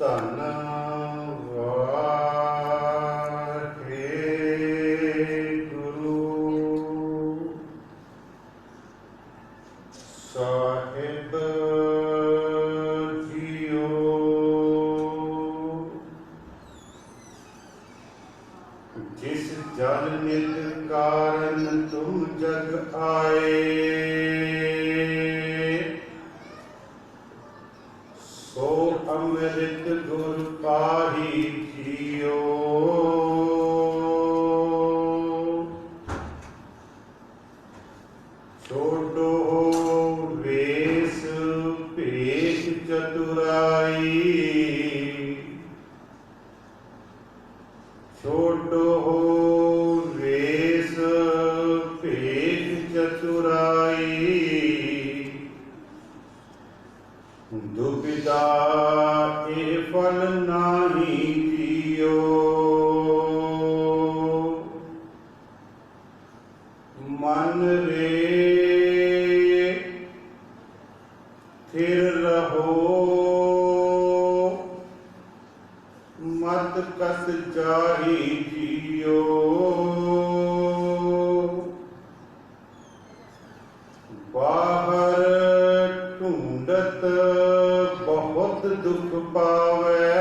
ਧੰਨ ਵਾਹਿਗੁਰੂ ਸਾਹਿਬ ਜੀਓ। ਜਿਸ ਜਲ ਨਿਤ ਕਾਰਨ ਤੁਮ ਜਗ ਆਏ, ਸੋ ਅੰਮ੍ਰਿਤ ਗੁਰ ਪਾਹੀ ਜੀਓ। ਛੋਟੋ ਵੇਸ ਭੇਖ ਚਤੁਰਾਈ, ਛੋਟੋ ਵੇਸ ਭੇਖ ਚਤੁਰਾਈ। ਦੁਬਿਧਾ ਇਹ ਫਲ ਨਾਹੀ ਜੀਓ, ਮਨ ਰੇ ਥਿਰ ਰਹੋ, ਮਤ ਕਸ ਜਾਹੀ ਜੀਓ। ਬਾਹਰ ਢੂੰਡਤ ਬਹੁਤ ਦੁਖ ਪਾਵੈ,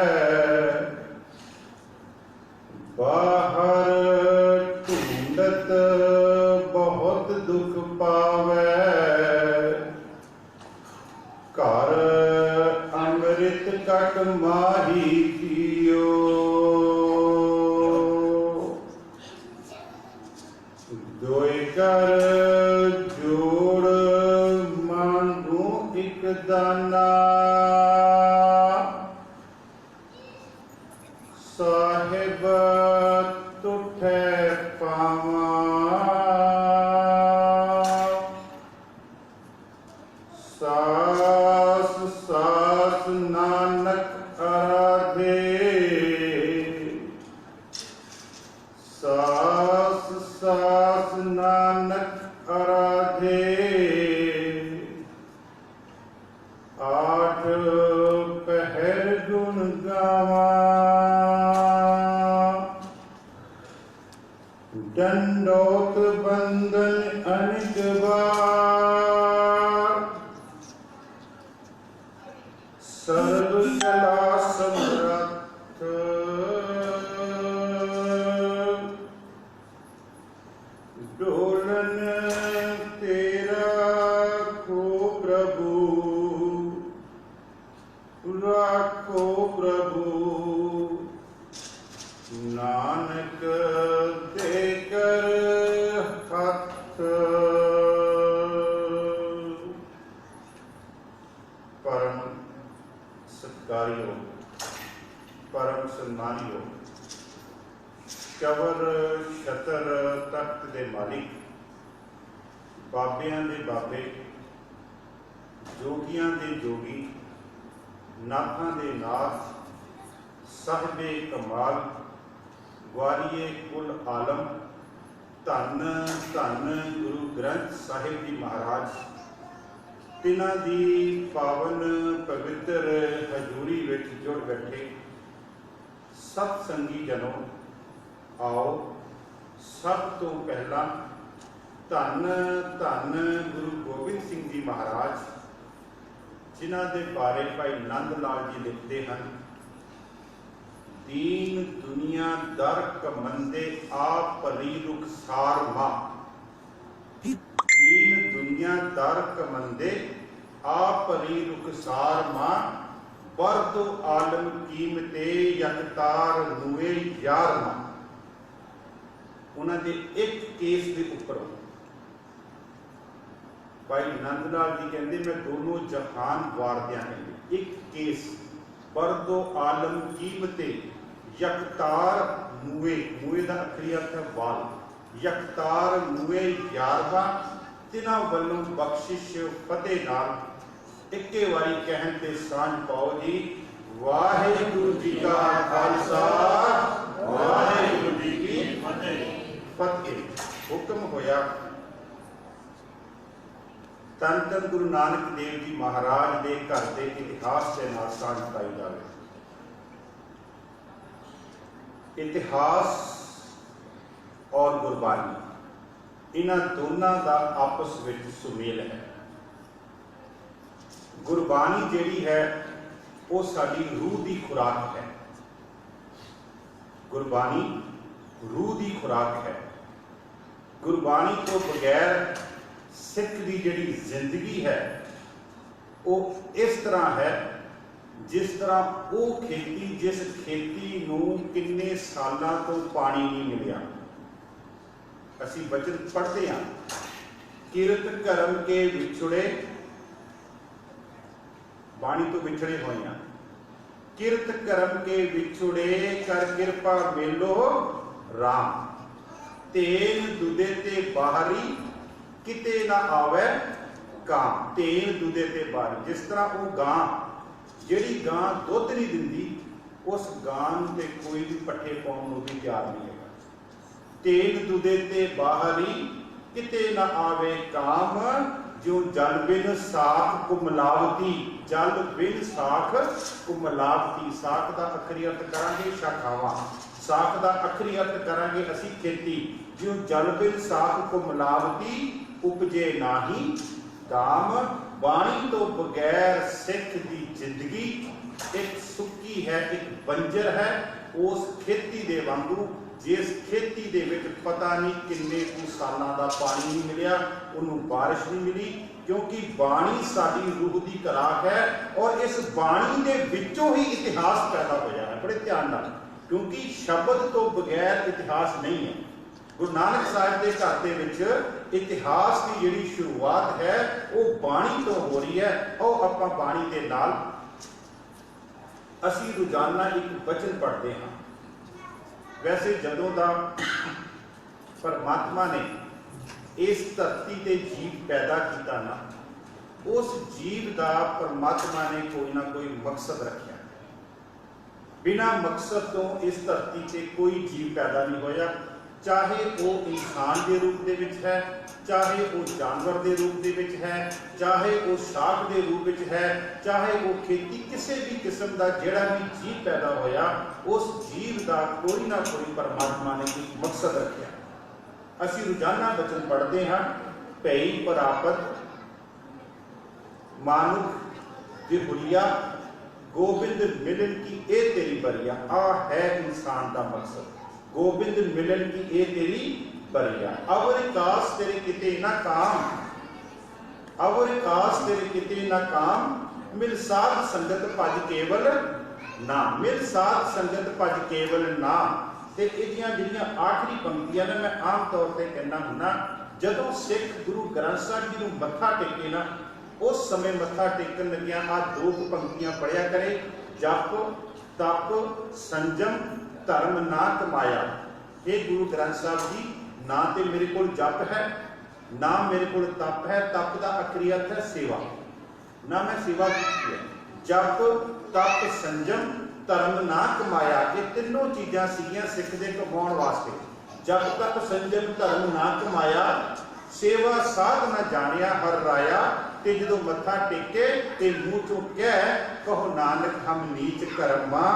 ਬਾਹਰ ਢੂੰਡਤ ਬਹੁਤ ਦੁਖ ਪਾਵੈ। ਘਰ ਅੰਮ੍ਰਿਤ ਕਟ ਮਾਹੀ ਜੀਓ, ਦੋਇ ਕਰ ਜੋੜ ਮੰਗੂ ਇਕ ਦਾਨਾ। ਸਾਹਿਬ ਤੁਠੈ ਪਾਵਾਂ, ਸਾਸ ਸਾਸ ਨਾਨਕ ਆਰਾਧੇ, ਸਾਸ ਸਾਸ ਨਾਨਕ ਆਰਾਧੇ। ਆਠ ਪਹਿਰ ਗੁਣ ਗਾਵਾਂ, ਡੰਡੋਤ ਬੰਦਨ ਅਨਿਕ ਵਾਰ। ਸਰਬ ਕਲਾ ਸਮਰੱਥ, ਡੋਲਨ ਤੇਰਾ ਕੋ ਪ੍ਰਭੂ। ਰਾਖੋ ਪ੍ਰਭੂ ਨਾਨਕ ਦੇ ਕਰ ਹੱਥ। ਪਰਮ ਸਤਿਕਾਰਯੋਗ, ਪਰਮ ਸਨਮਾਨਯੋਗ ਕਵਰ ਛਤਰ ਤਖਤ ਦੇ ਮਾਲਿਕ, ਬਾਬਿਆਂ ਦੇ ਬਾਬੇ, ਜੋਗੀਆਂ ਦੇ ਜੋਗੀ, ਨਾਥਾਂ ਦੇ ਨਾਥ, ਸਾਹਿਬੇ ਕਮਾਲ, ਵਾਰੀਏ ਕੁਲ ਆਲਮ, ਧੰਨ ਧੰਨ ਗੁਰੂ ਗ੍ਰੰਥ ਸਾਹਿਬ ਜੀ ਮਹਾਰਾਜ। ਤਿਨਾਂ ਦੀ ਪਾਵਨ ਪਵਿੱਤਰ ਹਜ਼ੂਰੀ ਵਿੱਚ ਜੁੜ ਬੈਠੇ ਸਤ ਸੰਗੀ ਜਨੋ, ਆਓ ਸਭ ਤੋਂ ਪਹਿਲਾਂ ਧੰਨ ਧੰਨ ਗੁਰੂ ਗੋਬਿੰਦ ਸਿੰਘ ਜੀ ਮਹਾਰਾਜ, ਜਿਨ੍ਹਾਂ ਦੇ ਬਾਰੇ ਭਾਈ ਨੰਦ ਲਾਲ ਜੀ ਲਿਖਦੇ ਹਨ, ਦੀਨ ਦੁਨੀਆ ਦਰ ਕਮੰਦੇ ਆਪ ਭਲੀ ਰੁਖਸਾਰ ਮਾਂ। ਦੀਨ ਦੁਨੀਆ ਦਰ ਕਮੰਦੇ ਆਪ ਭਲੀ ਰੁਖਸਾਰ ਮਾਂ। ਬਰਦੋ ਆਲਮ ਕੀਮਤੇ ਯਕਤਾਰ ਨੂਏ ਯਾਰ ਮਾਂ। ਉਹਨਾਂ ਦੇ ਇੱਕ ਕੇਸ ਦੇ ਉੱਪਰ ਭਾਈ ਨੰਦ ਲਾਲ ਜੀ ਕਹਿੰਦੇ, ਮੈਂ ਦੋਨੋਂ ਜਹਾਨ ਵਾਰਦਿਆਂ ਕਹਿੰਦੇ, ਇੱਕ ਕੇਸ ਬਰਦੋ ਆਲਮ ਕੀਮਤੇ ਯਕਤਾਰ ਮੂਏ, ਮੂਏ ਦਾ ਅਖਰੀ ਅਰਥ ਹੈ ਵਾਲ, ਯਕਤਾਰ ਮੂਏ ਯਾਰਵਾ। ਤਿਨਾਂ ਵੱਲੋਂ ਬਖਸ਼ਿਸ਼ ਫਤਿਹ ਨਾਲ ਇੱਕੇ ਵਾਰੀ ਕਹਿਣ ਤੇ ਸਾਂਝ ਪਾਓ ਜੀ। ਵਾਹਿਗੁਰੂ ਜੀ ਕਾ ਖਾਲਸਾ, ਵਾਹਿਗੁਰੂ ਜੀ ਕੀ ਫਤਿਹ। ਫਤਿਹ ਹੁਕਮ ਹੋਇਆ ਧੰਨ ਧੰਨ ਗੁਰੂ ਨਾਨਕ ਦੇਵ ਜੀ ਮਹਾਰਾਜ ਦੇ ਘਰ ਦੇ ਇਤਿਹਾਸ ਦੇ ਨਾਲ ਸਾਂਝ ਪਾਈ ਜਾਵੇ। इतिहास और गुरबाणी इन्हां दोनों का आपस में सुमेल है। गुरबाणी जिहड़ी है वो साडी रूह की खुराक है। गुरबाणी रूह की खुराक है। गुरबाणी तो बगैर सिख की जिहड़ी जिंदगी है वो इस तरह है जिस तरह वो खेती जिस खेती नूं किन्ने सालां तो पानी नहीं मिलिया। असीं वचन पढ़ते हैं, किरत करम के विछुड़े, बाणी तो विछड़े हुए हैं, किरत करम के विछुड़े कर कृपा मेलो राम, तेन दुधे ते बाहरी किते ना आवे काम। तेन दुधे ते बाहरी, जिस तरह वो गां जिहड़ी गां दुध नहीं दिंदी उस गां ते कोई भी पट्ठे पाउण नूं भी तैयार नहीं है। तेन दुधे ते बाहरी किते ना आवे काम, जो जल बिन साख को मिलावती। जल बिन साख को मिलावती, साख का अखरी अर्थ करांगे शाखावां, साख का अखरी अर्थ करांगे असी खेती। जो जल बिन साख को मिलावती, उपजे नाही दाम। बाणी तो बगैर सिख की जिंदगी एक सुक्की है, एक बंजर है। उस खेती दे वांगू जिस खेती दे विच पता नहीं किन्ने कुछ सालां दा पानी नहीं मिलिया, उन्होंने बारिश नहीं मिली, क्योंकि बाणी साडी रूह की खुराक है। और इस बाणी दे विचों ही इतिहास पैदा होया है। बड़े ध्यान नाल, क्योंकि शब्द तो बगैर इतिहास नहीं है। गुरु नानक साहिब के घर दे विच इतिहास की जिहड़ी शुरुआत है वो बाणी तो हो रही है। और आपां बाणी दे नाल असीं रोजाना एक वचन पढ़ते हैं। वैसे जदों दा परमात्मा ने इस धरती ते जीव पैदा किया ना, उस जीव का परमात्मा ने कोई ना कोई मकसद रखा। बिना मकसद तो इस धरती से कोई जीव पैदा नहीं होया, चाहे वो इंसान के रूप दे विच है, चाहे वो जानवर के रूप दे विच है, चाहे वो शाख के रूप में है, चाहे वो खेती किसी भी किस्म का जिहड़ा भी जीव पैदा होया, उस जीव का कोई ना कोई परमात्मा ने एक मकसद रखा। असीं रोजाना वचन पढ़ते हैं, भई प्रापत मानुख विहुलिया, गोबिंद मिलन की ए तेरी बरिया। आ है इंसान का मकसद, गोबिंद मिलन की ए तेरी बरिया। अवर कास तेरे किते ना काम, अवर कास तेरे किते ना काम, मिल साध संगत भज केवल ना। मिल साध संगत भज केवल ना। ते इहदियां जिहड़ियां आखिरी पंक्तियां ने मैं आम तौर पर कहना हुन्ना, जदों सिख गुरु ग्रंथ साहिब जी नूं मत्था टेके ना, उस समय मत्था टेकन लगियां आ दो पंक्तियां पढ़िया करे, जप तप संजम धर्म ना कमाया। हे गुरु ग्रंथ साहिब जी, ना तो मेरे को जप है, ना मेरे को तप है। तप का आखिरी अर्थ है सेवा, ना मैं सेवा की है। जप तप संजम धर्म ना कमाया, ये तीनों चीज़ां सीगियां सिख दे कमाउण वास्ते। जप तप संजम धर्म ना कमाया, सेवा साध न जानिया हर राया। ते जदों मत्था टेके ते मूँह चों कह, कहो नानक हम नीच कर्मा,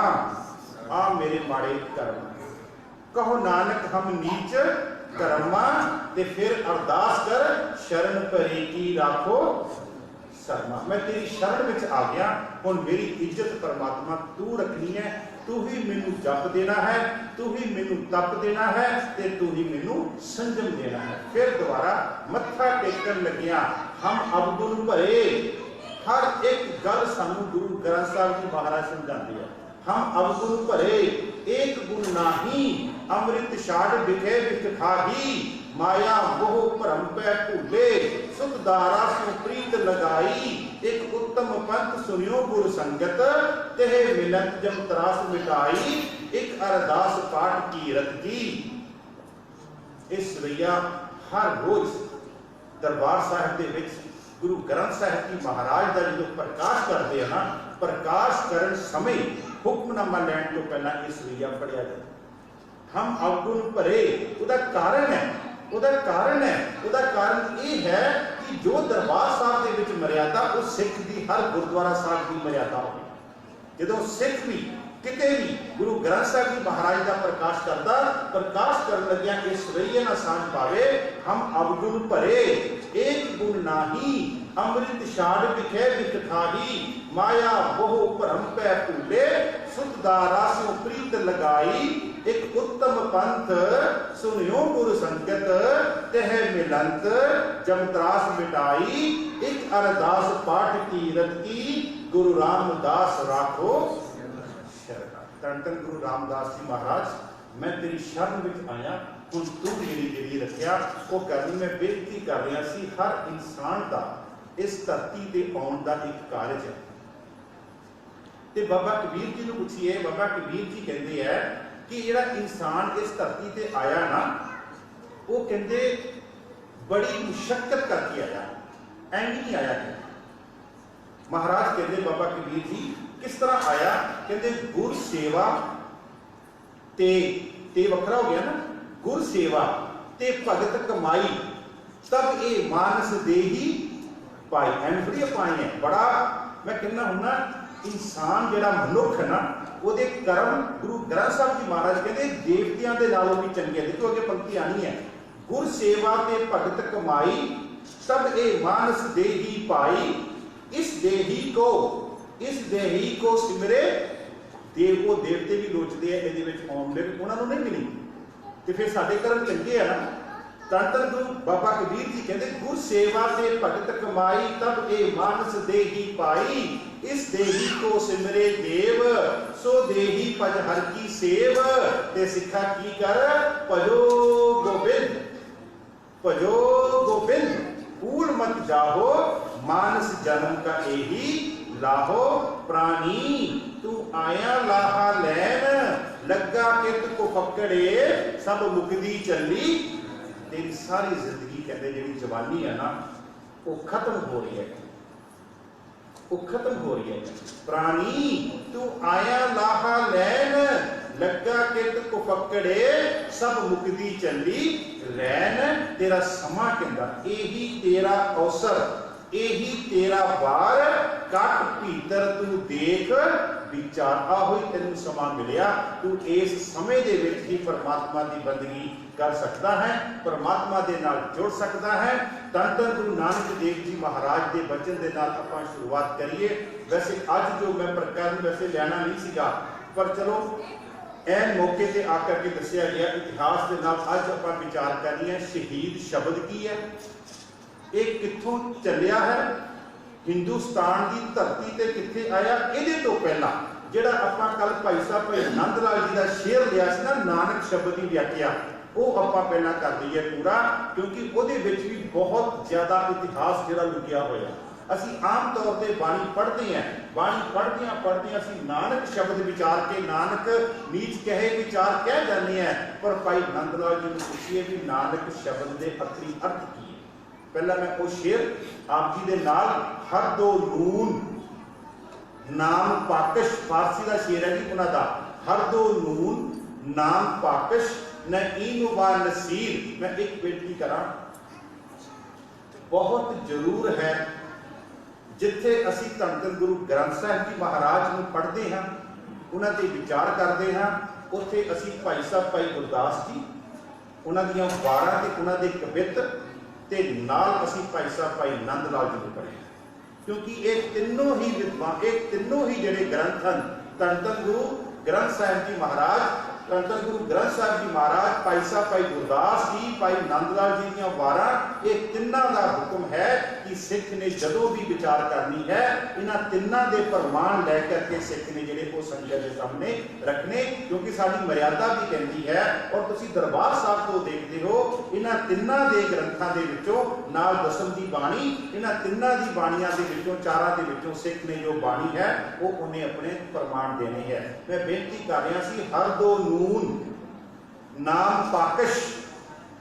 आ मेरे माड़े कर्म। कहो नानक हम नीच कर्मा, ते फिर अरदास कर, शरण परी की राखो शर्मा। मैं तेरी शरण में आ गया, हुण मेरी इज्जत परमात्मा तू रखनी है। तू ही मैनू जप देना है, तू ही मैनू तप देना है, ते तू ही मैनू संजम देना है। फिर दोबारा मत्था टेकन लगिया हम अवगुण भरे। हर एक गल सानू गुरु ग्रंथ साहिब जी महाराज समझाते हैं। हम अवगुण भरे एक गुण नाही, अमृत छाड़ बिखे बिख खाही। माया मोह भरम पै भूले, सुख दारा सु प्रीत लगाई। एक उत्तम पंथ सुनियो गुर संगत, तेह मिलत जम त्रास मिटाई। एक अरदास पाठ कीरत की। इस रवैया हर रोज दरबार साहिब दे विच गुरु ग्रंथ साहिब जी महाराज का जो प्रकाश करते हैं ना, प्रकाश करन समय हुक्मनामा लैन तो पहला इस रवैया पढ़िया जाए। हम अवगुण भरे, उसका कारण है, उसका कारण है, उसका कारण यह है कि जो दरबार साहब के विच मर्यादा, उस सिख की हर गुरुद्वारा साहब की मर्यादा हो। जो सिख भी किते भी गुरु ग्रंथ साहिब जी महाराज का प्रकाश करता, प्रकाश कर लग्या इस रईए ना सांझ पावे, हम अवगुण भरे एक गुण नाही, अमृत छाड़ बिखे बिख खाही, माया मोह भरम पै भूले, सुत दारा सो प्रीत लगाई, एक उत्तम पंथ सुनियो गुरु संगत, तह मिलंत जम त्रास मिटाई, एक अरदास पाठ कीरत की, गुरु रामदास राखो धन धन गुरु रामदास जी महाराज, मैं तेरी शरण में आया, हुण तू मेरी जिहड़ी रखिया वो करनी। मैं बेनती कर रहा सी, हर इंसान का इस धरती ते आउण दा एक कारज है। ते बाबा कबीर जी नूं पुछिए, बाबा कबीर जी कहते हैं कि जिहड़ा इंसान इस धरती ते आया ना, वो कहते बड़ी मुशक्कत करके आया, एंड नहीं आया है। महाराज कहते बाबा कबीर जी किस तरह आया, कहते गुर सेवा ते वखरा हो गया ना, गुर सेवा ते भगत कमाई, तब ये मानस देही पाई। एंड बड़ी पाई है, बड़ा मैं कहना हूं ना, इंसान जिहड़ा मनुख है ना, ਉਹਦੇ कर्म गुरु ग्रंथ साहिब जी महाराज कहते देवतियां दे नालों भी चंगे। देखो अगे पंक्ति आनी है, गुर सेवा ते भगत कमाई, तब ये मानस देही पाई, इस देही को सिमरे। देव को देवते भी लोचते हैं, ये आउंदे उन्होंने नहीं मिली, तो फिर साडे कर्म चंगे है ना। धन धन गुरु बाबा कबीर जी कहते गुर सेवा से भगत कमाई, तब ये मानस देही पाई, इस देही को सिमरे देव, सो देही पज हर की सेव, ते सिखा की कर भजो गोबिंद, भजो गोबिंद, भूल मत जाहो, मानस जन्म का यही लाहो, प्राणी तू आया लाहा लैन, लगा कित को पकड़े, सब मुकदी चली। तेरी सारी जिंदगी कहते जी जवानी है ना, वो खत्म हो रही है, वो खत्म हो रही है। प्राणी तू आया लाहा लैन, लगा कित को पकड़े, सब मुकदी चली रैन। तेरा समा कहता, यही तेरा अवसर, यही तेरा वार, कट भीतर तू देख विचार। आओ ही तेन समा मिलिया, तू इस समय दे विच ही परमात्मा की बंदगी कर सकता है, परमात्मा दे नाल जुड़ सकता है। धन धन गुरु नानक देव जी महाराज के वचन के नाल आपां शुरुआत करिए। वैसे अज जो मैं प्रकरण वैसे लेना नहीं सीगा, पर चलो एन मौके से आकर के दसिया गया इतिहास के नाल अज आपां विचार करनी है। शहीद शब्द की है, एक कित्थों चलिया है, हिंदुस्तान की धरती ते कित्थे आया। इहदे तो पहला जिहड़ा आपां कल भाई साहब भाई आनंद लाल जी का शेर लिया सी ना, नानक शब्द की व्याख्या, वो आपां पहला कर दईए पूरा, क्योंकि उहदे विच भी बहुत ज्यादा इतिहास जिहड़ा लुकिया होया। असीं आम तौर पर बाणी पढ़ते हैं, बाणी पढ़दियां असीं नानक शब्द विचार के नानक नीच कहे विचार कह जाते हैं, पर भाई आनंद लाल जी को पूछिए भी नानक शब्द के असली अर्थ की है। पहला मैं वो शेर आप जी दे नाल, हर दो नून नाम पाकश, फारसी का शेर है जी उन्हों का, हर दो नून नाम पाकश न ईन व नसीर। मैं एक बेनती करा, बहुत जरूर है जिथे असी धन धन गुरु ग्रंथ साहिब जी महाराज को पढ़ते हैं, उन्होंने विचार करते हैं, उत्थे असी भाई साहब भाई गुरदास जी उन्होंने वारां ते उन्होंने कवित ते नाल असी भाई साहब भाई आनंद लाल जी को पढ़े, क्योंकि ये तीनों ही विद्वान, एक तीनों ही जिहड़े ग्रंथ हैं, धन धन गुरु ग्रंथ साहिब जी महाराज, धन धन गुरु ग्रंथ साहिब जी महाराज, भाई साहब भाई गुरदास जी, भाई आनंद लाल जी दी वारां, ये तिन्नां दा हुक्म है कि सिख ने जदों भी विचार करनी है, इन्हां तिन्नां दे प्रमाण लैकर के सिख ने जिहड़े वो संगत के सामने रखने, क्योंकि साडी मर्यादा भी कहती है। और तुसीं दरबार साहब तो देखते हो, इन्हां तिन्नां दे ग्रंथां दे विचों नाल दसम दी बाणी, इन्हां तिन्नां दी बाणियां दे विचों चारां दे विचों सिख ने जो बाणी है वो उन्हें अपने प्रमाण देने हैं। मैं बेनती कर रहा सी, हर दो नून नाम पाकश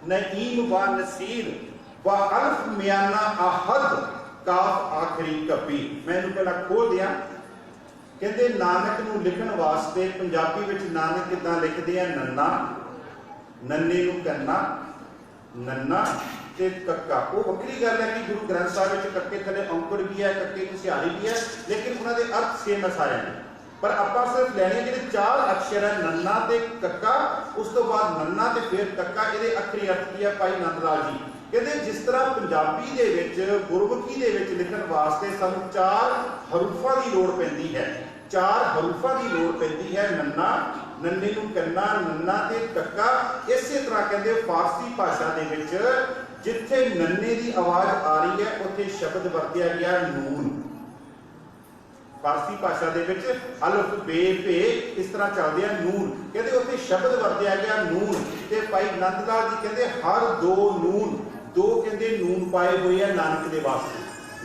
न ईम व नसीर व अल्फ म्याना आहद काफ आखिरी कपी। मैं इनू पहला खोल दिया, कहते नानक नू लिखण वास्ते पंजाबी विच नानक किदां लिखदे आ, नन्ना, नन्ने नू करना, नन्ना ते कक्का। वो वक्री गल है कि गुरु ग्रंथ साहिब विच कक्के थले औंकड़ भी है, कक्के की सिहारी भी है, लेकिन उन्होंने अर्थ सेम है सारे। पर आपां सिर्फ लैणे जिहड़े 4 अक्षर है नन्ना ते कक्का, उस तो बाद नन्ना ते फिर कक्का, इहदे अखरी अर्थ की है भाई नंद लाल जी कहते जिस तरह पंजाबी दे विच गुरमुखी दे विच लिखण वास्ते सानूं 4 हरूफां दी लोड़ पैंदी है, 4 हरूफां दी लोड़ पैंदी है, नन्ना, नन्ने नूं कन्ना, नन्ना ते कक्का। इसे तरह कहते फारसी भाषा दे विच जिथे नन्ने की आवाज आ रही है उत्थे शब्द वरत्या गया नून। फारसी भाषा दे विच अलिफ बे पे इस तरह चलदे हैं नून, कहते उत्थे शब्द वरत्या गया नून। ते भाई नंद लाल जी कहते हर 2 नून, 2 कहते नून पाए हुए हैं नानक दे वास्ते,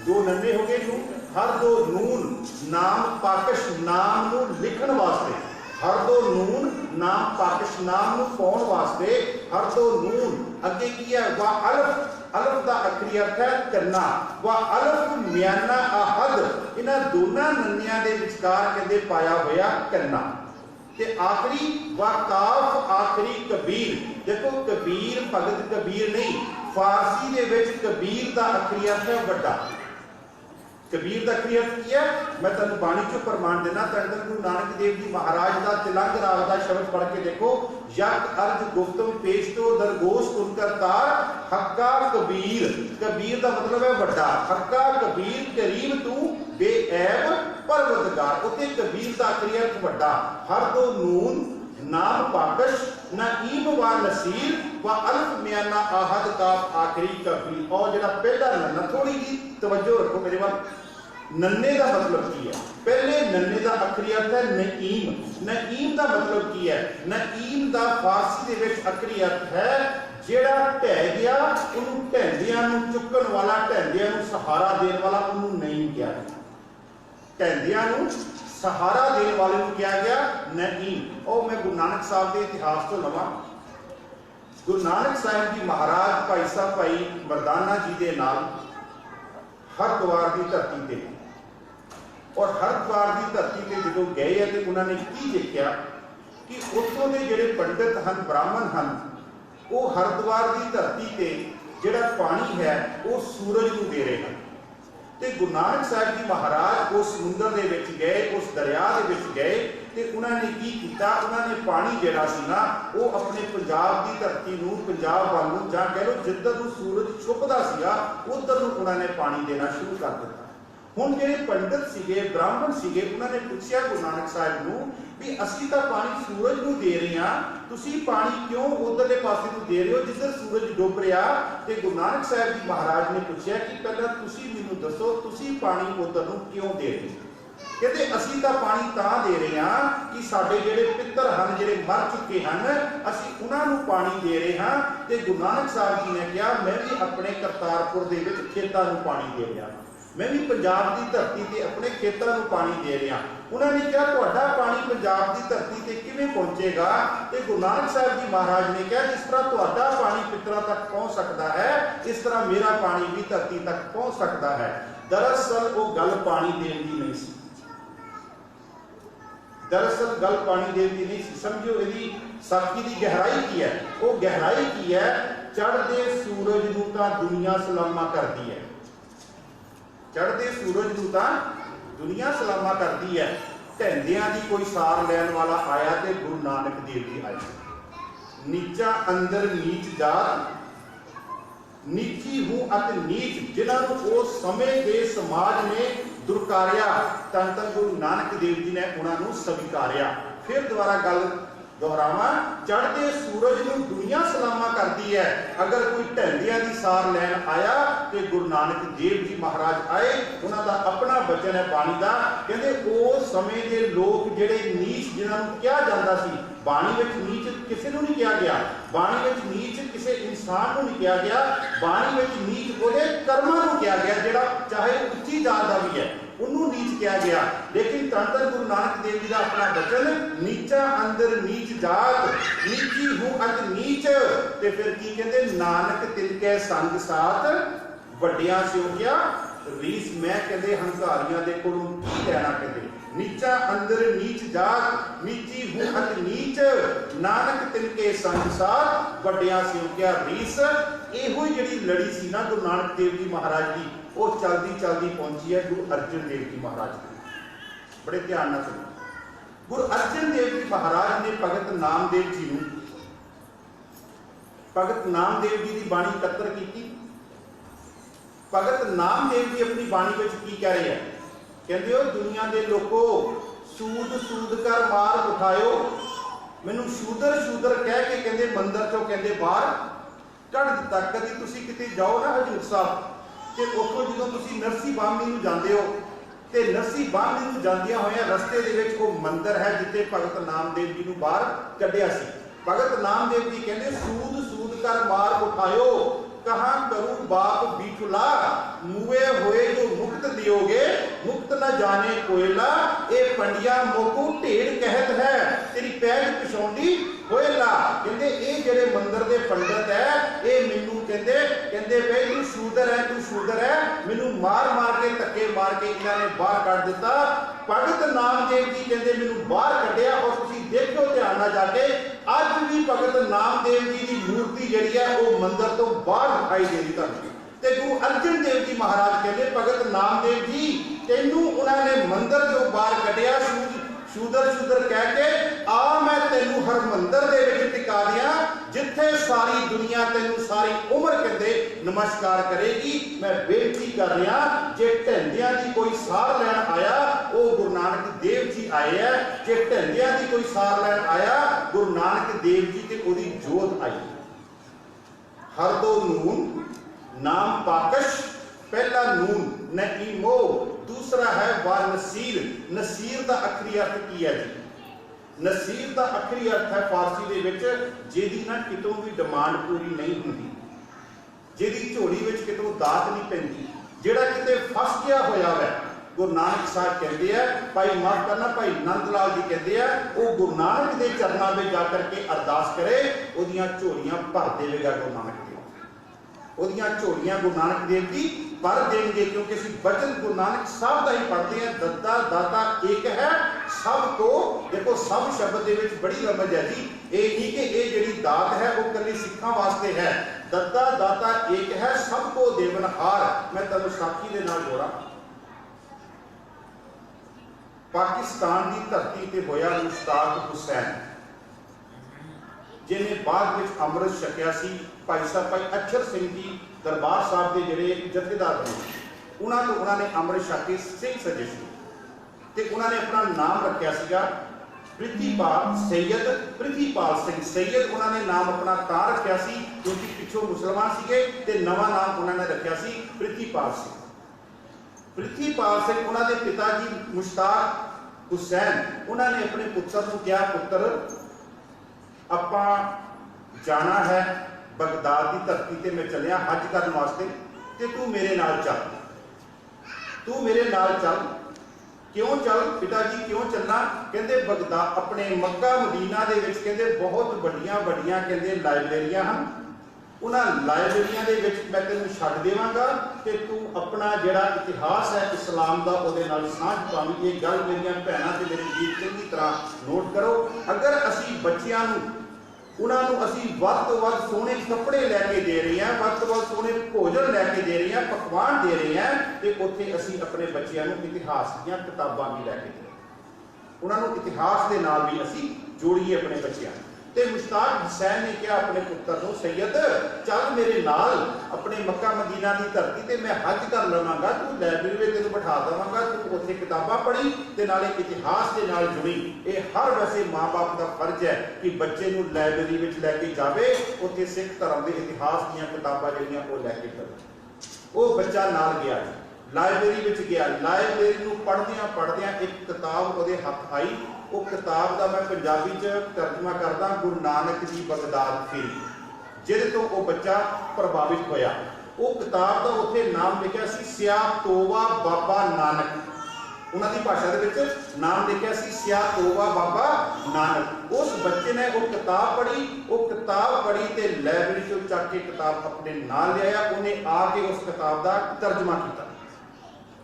2 नन्ने हो गए नून, हर 2 नून नाम पाकश नाम नूं लिखण वास्ते, हर 2 नून नाम पाकश नाम नूं पाउण वास्ते, हर 2 नून अगे की है वा अलिफ, अलिफ दा अखरी अर्थ है करना, वा अलिफ म्याना आहद, इन्हां दोनां नन्नियां दे विचकार कहंदे पाया होया करना। ते आखरी वा काफ आखरी कबीर, देखो कबीर भगत कबीर नहीं, फारसी दे विच कबीर दा अखरी अर्थ है वड्डा। कबीर का अखरी अर्थ की है, मैं तुहानूं बाणी चों प्रमाण देना, धन धन गुरु नानक देव जी महाराज का तिलंग राग का शब्द पढ़ के देखो, यक अर्ज गुप्तम पेश तो दरगोश कुल करतार हक्का कबीर, कबीर का मतलब है वड्डा, हक्का कबीर करीम तू बेऐब परवतगार, उत्ते कबीर का अखरी अर्थ वड्डा। हर 2 नून नाम पाकश ना ईम व नसीर व अल्फ म्याना आहद का आखिरी कबीर। और जरा पहला नन्ना, थोड़ी जी तवज्जो रखो मेरे वाल, नन्ने का मतलब की है, पहले नन्ने का अखरी अर्थ है नईम, नईम का मतलब की है, नईम का फारसी दे विच अखरी अर्थ है जेड़ा ढह गया उन्होंने ढहंदियां नूं चुकण वाला, ढहंदियां नूं सहारा देण वाला, उन्होंने नईम कहा, ढहंदियां नूं सहारा देने वाले को क्या गया नईम। और मैं गुरु नानक साहब के इतिहास तो लवा, गुरु नानक साहब जी महाराज भाई साहब भाई मरदाना जी के नाल हरिद्वार की धरती पे, और हरिद्वार की धरती पे जो गए हैं तो उन्होंने की देखा कि उत्थों के जिहड़े पंडित हैं ब्राह्मण हैं वो हरिद्वार की धरती पे जिहड़ा पानी है वो सूरज को दे रहे हैं। ते गुरु नानक साहब जी महाराज उस समुद्र दे विच गए, उस दरिया दे विच गए ते उन्होंने की कीता, उन्होंने पानी जिहड़ा सी ना वो अपने पंजाब की धरती नूं, पंजाब वाल नूं जां कह लो जिधर नूं सूरज छुपदा सीगा उधर नूं उन्होंने पानी देना शुरू कर दिता। हुण जिहड़े पंडित सीगे ब्राह्मण सीगे उन्होंने पुछया गुरु नानक साहब नूं भी असीं तां पानी सूरज नूं दे रहे हां, तुसीं पानी क्यों उधरले पासे नूं दे रहे हो जिधर सूरज डुब रहा। ते गुरु नानक साहब जी महाराज ने पूछा कि पहला तुसीं मैनूं दसो तुसीं पानी उधर नूं क्यों दे रहे हो। कहते असीं तां पानी तां दे रहे हां कि साडे जिहड़े पितर हन जिहड़े मर चुके हन असीं उन्हां नूं पानी दे रहे हां। ते गुरु नानक साहब जी ने कहा मैं भी अपने करतारपुर दे विच खेतां नूं पानी दे रहा, मैं भी पंजाब की धरती से अपने खेतों को पानी दे रहा। उन्होंने कहा तुहाडा पानी पंजाब की धरती से किवें पहुंचेगा। तो गुरु नानक साहब जी महाराज ने कहा जिस तरह तुहाडा पानी पितरां तक पहुंच सकता है इस तरह मेरा पानी भी धरती तक पहुंच सकता है। दरअसल वो गल पानी देने की नहीं सी, दरअसल गल पानी देने की नहीं सी। समझो यदि साखी की गहराई की है, वो गहराई की है चढ़ते सूरज नूं तां दुनिया सलामा करती है, चढ़ते सूरज नूं तां दुनिया सलामा करती है। ढहंदियां दी कोई सार लैन वाला आया ते गुरु नानक देव जी आए, नीचा अंदर नीच जात नीची हूं अत नीच, जिन्होंने उस समय के समाज ने दुरकारिया धन धन गुरु नानक देव जी ने उन्होंने स्वीकारिया। फिर दोबारा गल दोहरावा, चढ़ते सूरज नूं दुनिया सलामा करती है। अगर कोई ढहंदियां दी सार लैन आया तो गुरु नानक देव जी महाराज आए, उन्हों का अपना बचन है बाणी का, कहते उस समय के लोग जिहड़े नीच जिन्होंने कहा जाता सी, बाणी विच नीच किसी को नहीं कहा गया, बाणी विच नीच किसी इंसान को नहीं कहा गया, बाणी विच नीच उहदे कर्मां नूं कहा गया जिहड़ा चाहे उच्ची जात का भी है उन्होंने नीच कहा गया। लेकिन धन धन गुरु नानक देव जी का अपना बचन नीचा अंदर नीच जात नीची हूं अत नीच। ते फिर की कहते नानक तिनके संग साथ वड्डियां स्यों क्या रीस मैं कहते हंकारियां दे कोलों की लेना। कहते नीचा अंदर नीच जात नीची हूं अत नीच, नानक तिनके संग साथ वड्डियां स्यों क्या रीस। इहो ही जिहड़ी लड़ी सी ना गुरु नानक देव जी महाराज की वो चलती चलती पहुंची है गुरु अर्जन देव जी महाराज की। बड़े ध्यान नाल सुनो, गुरु अर्जन देव जी महाराज ने भगत नामदेव जी नूं, भगत नामदेव जी की बाणी इकत्र की। भगत नामदेव जी अपनी बाणी में की कह रहे हैं, कहते हो दुनिया के लोगों सूद सूद कर मार उठायो, मैनू शूदर शूदर कह के कहते मंदिर चो कहते बाहर कढ़ दिता। कभी तुसी किते जाओ ना हजूर साहब, तो उतों जो तुसी नरसी बामनी नूं जांदे हो, तो नरसी बामनी नूं जांदियां होइयां रस्ते दे विच वो मंदिर है जिथे भगत नामदेव जी नूं बाहर कढ़िया सी। भगत नामदेव जी कहते सूद सूद कर मार उठायो, कहाँ करूं बाप बीठुला, मुए हुए जो मुक्त दियोगे मुक्त न जाने कोयला, ए पंडिया मोकू ढेर कहत है तेरी पैज पिछाउंदी होएला। कहते ये जेड़े मंदिर दे पंडित है ये मैनू कहते पे तू शूदर है, तू शूदर है, मैनू मार मार के धक्के मार के इन्होंने बाहर कढ़ दिता। भगत नामदेव जी कहते मैनू बाहर कढ़िया। और तुसीं देखो ध्यान नाल जाके अज भी भगत नामदेव जी की मूर्ति जिहड़ी है वो मंदिर तो बाहर दिखाई दे रही तुहानूं। ते गुरु अर्जन देव जी महाराज कहते भगत नामदेव जी तेनू उन्होंने मंदिर चों बाहर कढ़िया, शूदर शूदर कह के आ मैं तेनू हर मंदिर दे विच टिका दियां जिथे सारी दुनिया तेनू सारी उम्र कहते नमस्कार करेगी। मैं बेनती कर रहा जे ढंडियां की कोई सार लैन आया वो गुरु नानक देव जी आए है, जे ढंडियां की कोई सार लैन आया गुरु नानक देव जी ते ओदी जोत आई। हर दो नून नाम पाकश, पहला नून न ईमो, दूसरा है वार नसीर। नसीर का आखिरी अर्थ की है जी? नसीर का आखिरी अर्थ है फारसी दे विच जिहदी ना कितों भी डिमांड पूरी नहीं हुंदी, जिहदी झोली विच कितों दात नहीं पैंदी, जिहड़ा किते फस गया होया है। गुरु नानक साहब कहते हैं, भाई माफ करना भाई नंद लाल जी कहते हैं वो गुरु नानक के चरणों में जाकर के अरदास करे, ओदियां झोलियां भर देवेगा गुरु नानक देव, ओदियां झोलियां गुरु नानक देव जी भर देंगे। क्योंकि असीं वचन गुरु नानक साहब का ही पढ़ते हैं, दत्ता दाता एक है सबको। देखो सब शब्द दे विच बड़ी रमज है जी, ये नहीं कि ये जिहड़ी दात है वो कली सिखां वास्ते है। दत्ता दाता एक है सबको देवनहार। मैं तुहानूं साखी दे नाल जोड़ा, पाकिस्तान की धरती ते होया मुश्ताक हुसैन जिन्हें बाद में अमृत छकिया सी। भाई साहब भाई अक्षर सिंह जी दरबार साहब के जोड़े जथेदार बने, उन्होंने तो उन्होंने अमृत छक के सिंह सजे सी ते उन्होंने अपना नाम रखा सीगा प्रिथीपाल सैयद, प्रिथीपाल सिंह सैयद। उन्होंने नाम अपना तां रखा सी क्योंकि पिछों मुसलमान सीगे ते नवा नाम उन्होंने रखा सी प्रिथीपाल सिंह। प्रिथीपाल सिंह उन्होंने पिता जी मुश्ताक हुसैन, उन्होंने अपने पुत्र को क्या पुत्र आपां जाना है बगदाद की धरती ते मैं चलिया हज करने वास्ते ते तू मेरे नाल चल, तू मेरे नाल चल। क्यों चल पिता जी क्यों चलना? कहते बगदाद अपने मक्का मदीना दे विच कहते बहुत वड्डियां वड्डियां कहते लाइब्रेरियां हैं, उन्हां लाइब्रेरियां दे विच मैं तेनू छड्ड देवांगा ते तू अपना जिहड़ा इतिहास है इस्लाम दा ओहदे नाल सांझ पावी। ये गल मेरियां भैणां ते मेरे वीर चंगी तरह नोट करो। अगर असीं बच्चियां नूं उन्होंने असी वध तो वध सोहने कपड़े लैके दे रहे हैं, वध तो वध सोहने भोजन लैके दे रहे हैं, पकवान दे रहे हैं, तो उत्थे असी अपने बच्चों को इतिहास दी किताबां भी लैके दे रहे हैं, उन्होंने इतिहास के नाल भी असी जोड़िए अपने बच्चों। तो मुश्ताक हुसैन ने कहा अपने पुत्र को सैयद चल मेरे नाल अपने मक्का मदीना की धरती ते मैं हज कर लवांगा, तू लाइब्रेरी में तेन बिठा देवांगा, तू उत्थे किताबां पढ़ी ते नाले इतिहास के नाल जुड़ी। ये हर वैसे माँ बाप का फर्ज है कि बच्चे को लाइब्रेरी में लैके जाए, उत्थे सिख धर्म के इतिहास दी किताबां जिहड़ियां वो लैके चले। वो बच्चा नाल गया लाइब्रेरी में गया, लाइब्रेरी को पढ़दियां पढ़दियां एक किताब वो हथ आई। वो किताब का मैं पंजाबी च तर्जमा करदा गुरु नानक जी बगदाद फिरी, जिहदे तो वो बच्चा प्रभावित होया। वो किताब का उत्थे नाम लिखा सी सिया तोबा बाबा नानक, उन्हां दी भाषा दे विच नाम लिखा सी सिया तोबा बाबा नानक। उस बच्चे ने वो किताब पढ़ी, वो किताब पढ़ी ते लाइब्रेरी चों चक के किताब अपने नाल लिया, उन्हें आके उस किताब का तर्जमा किया।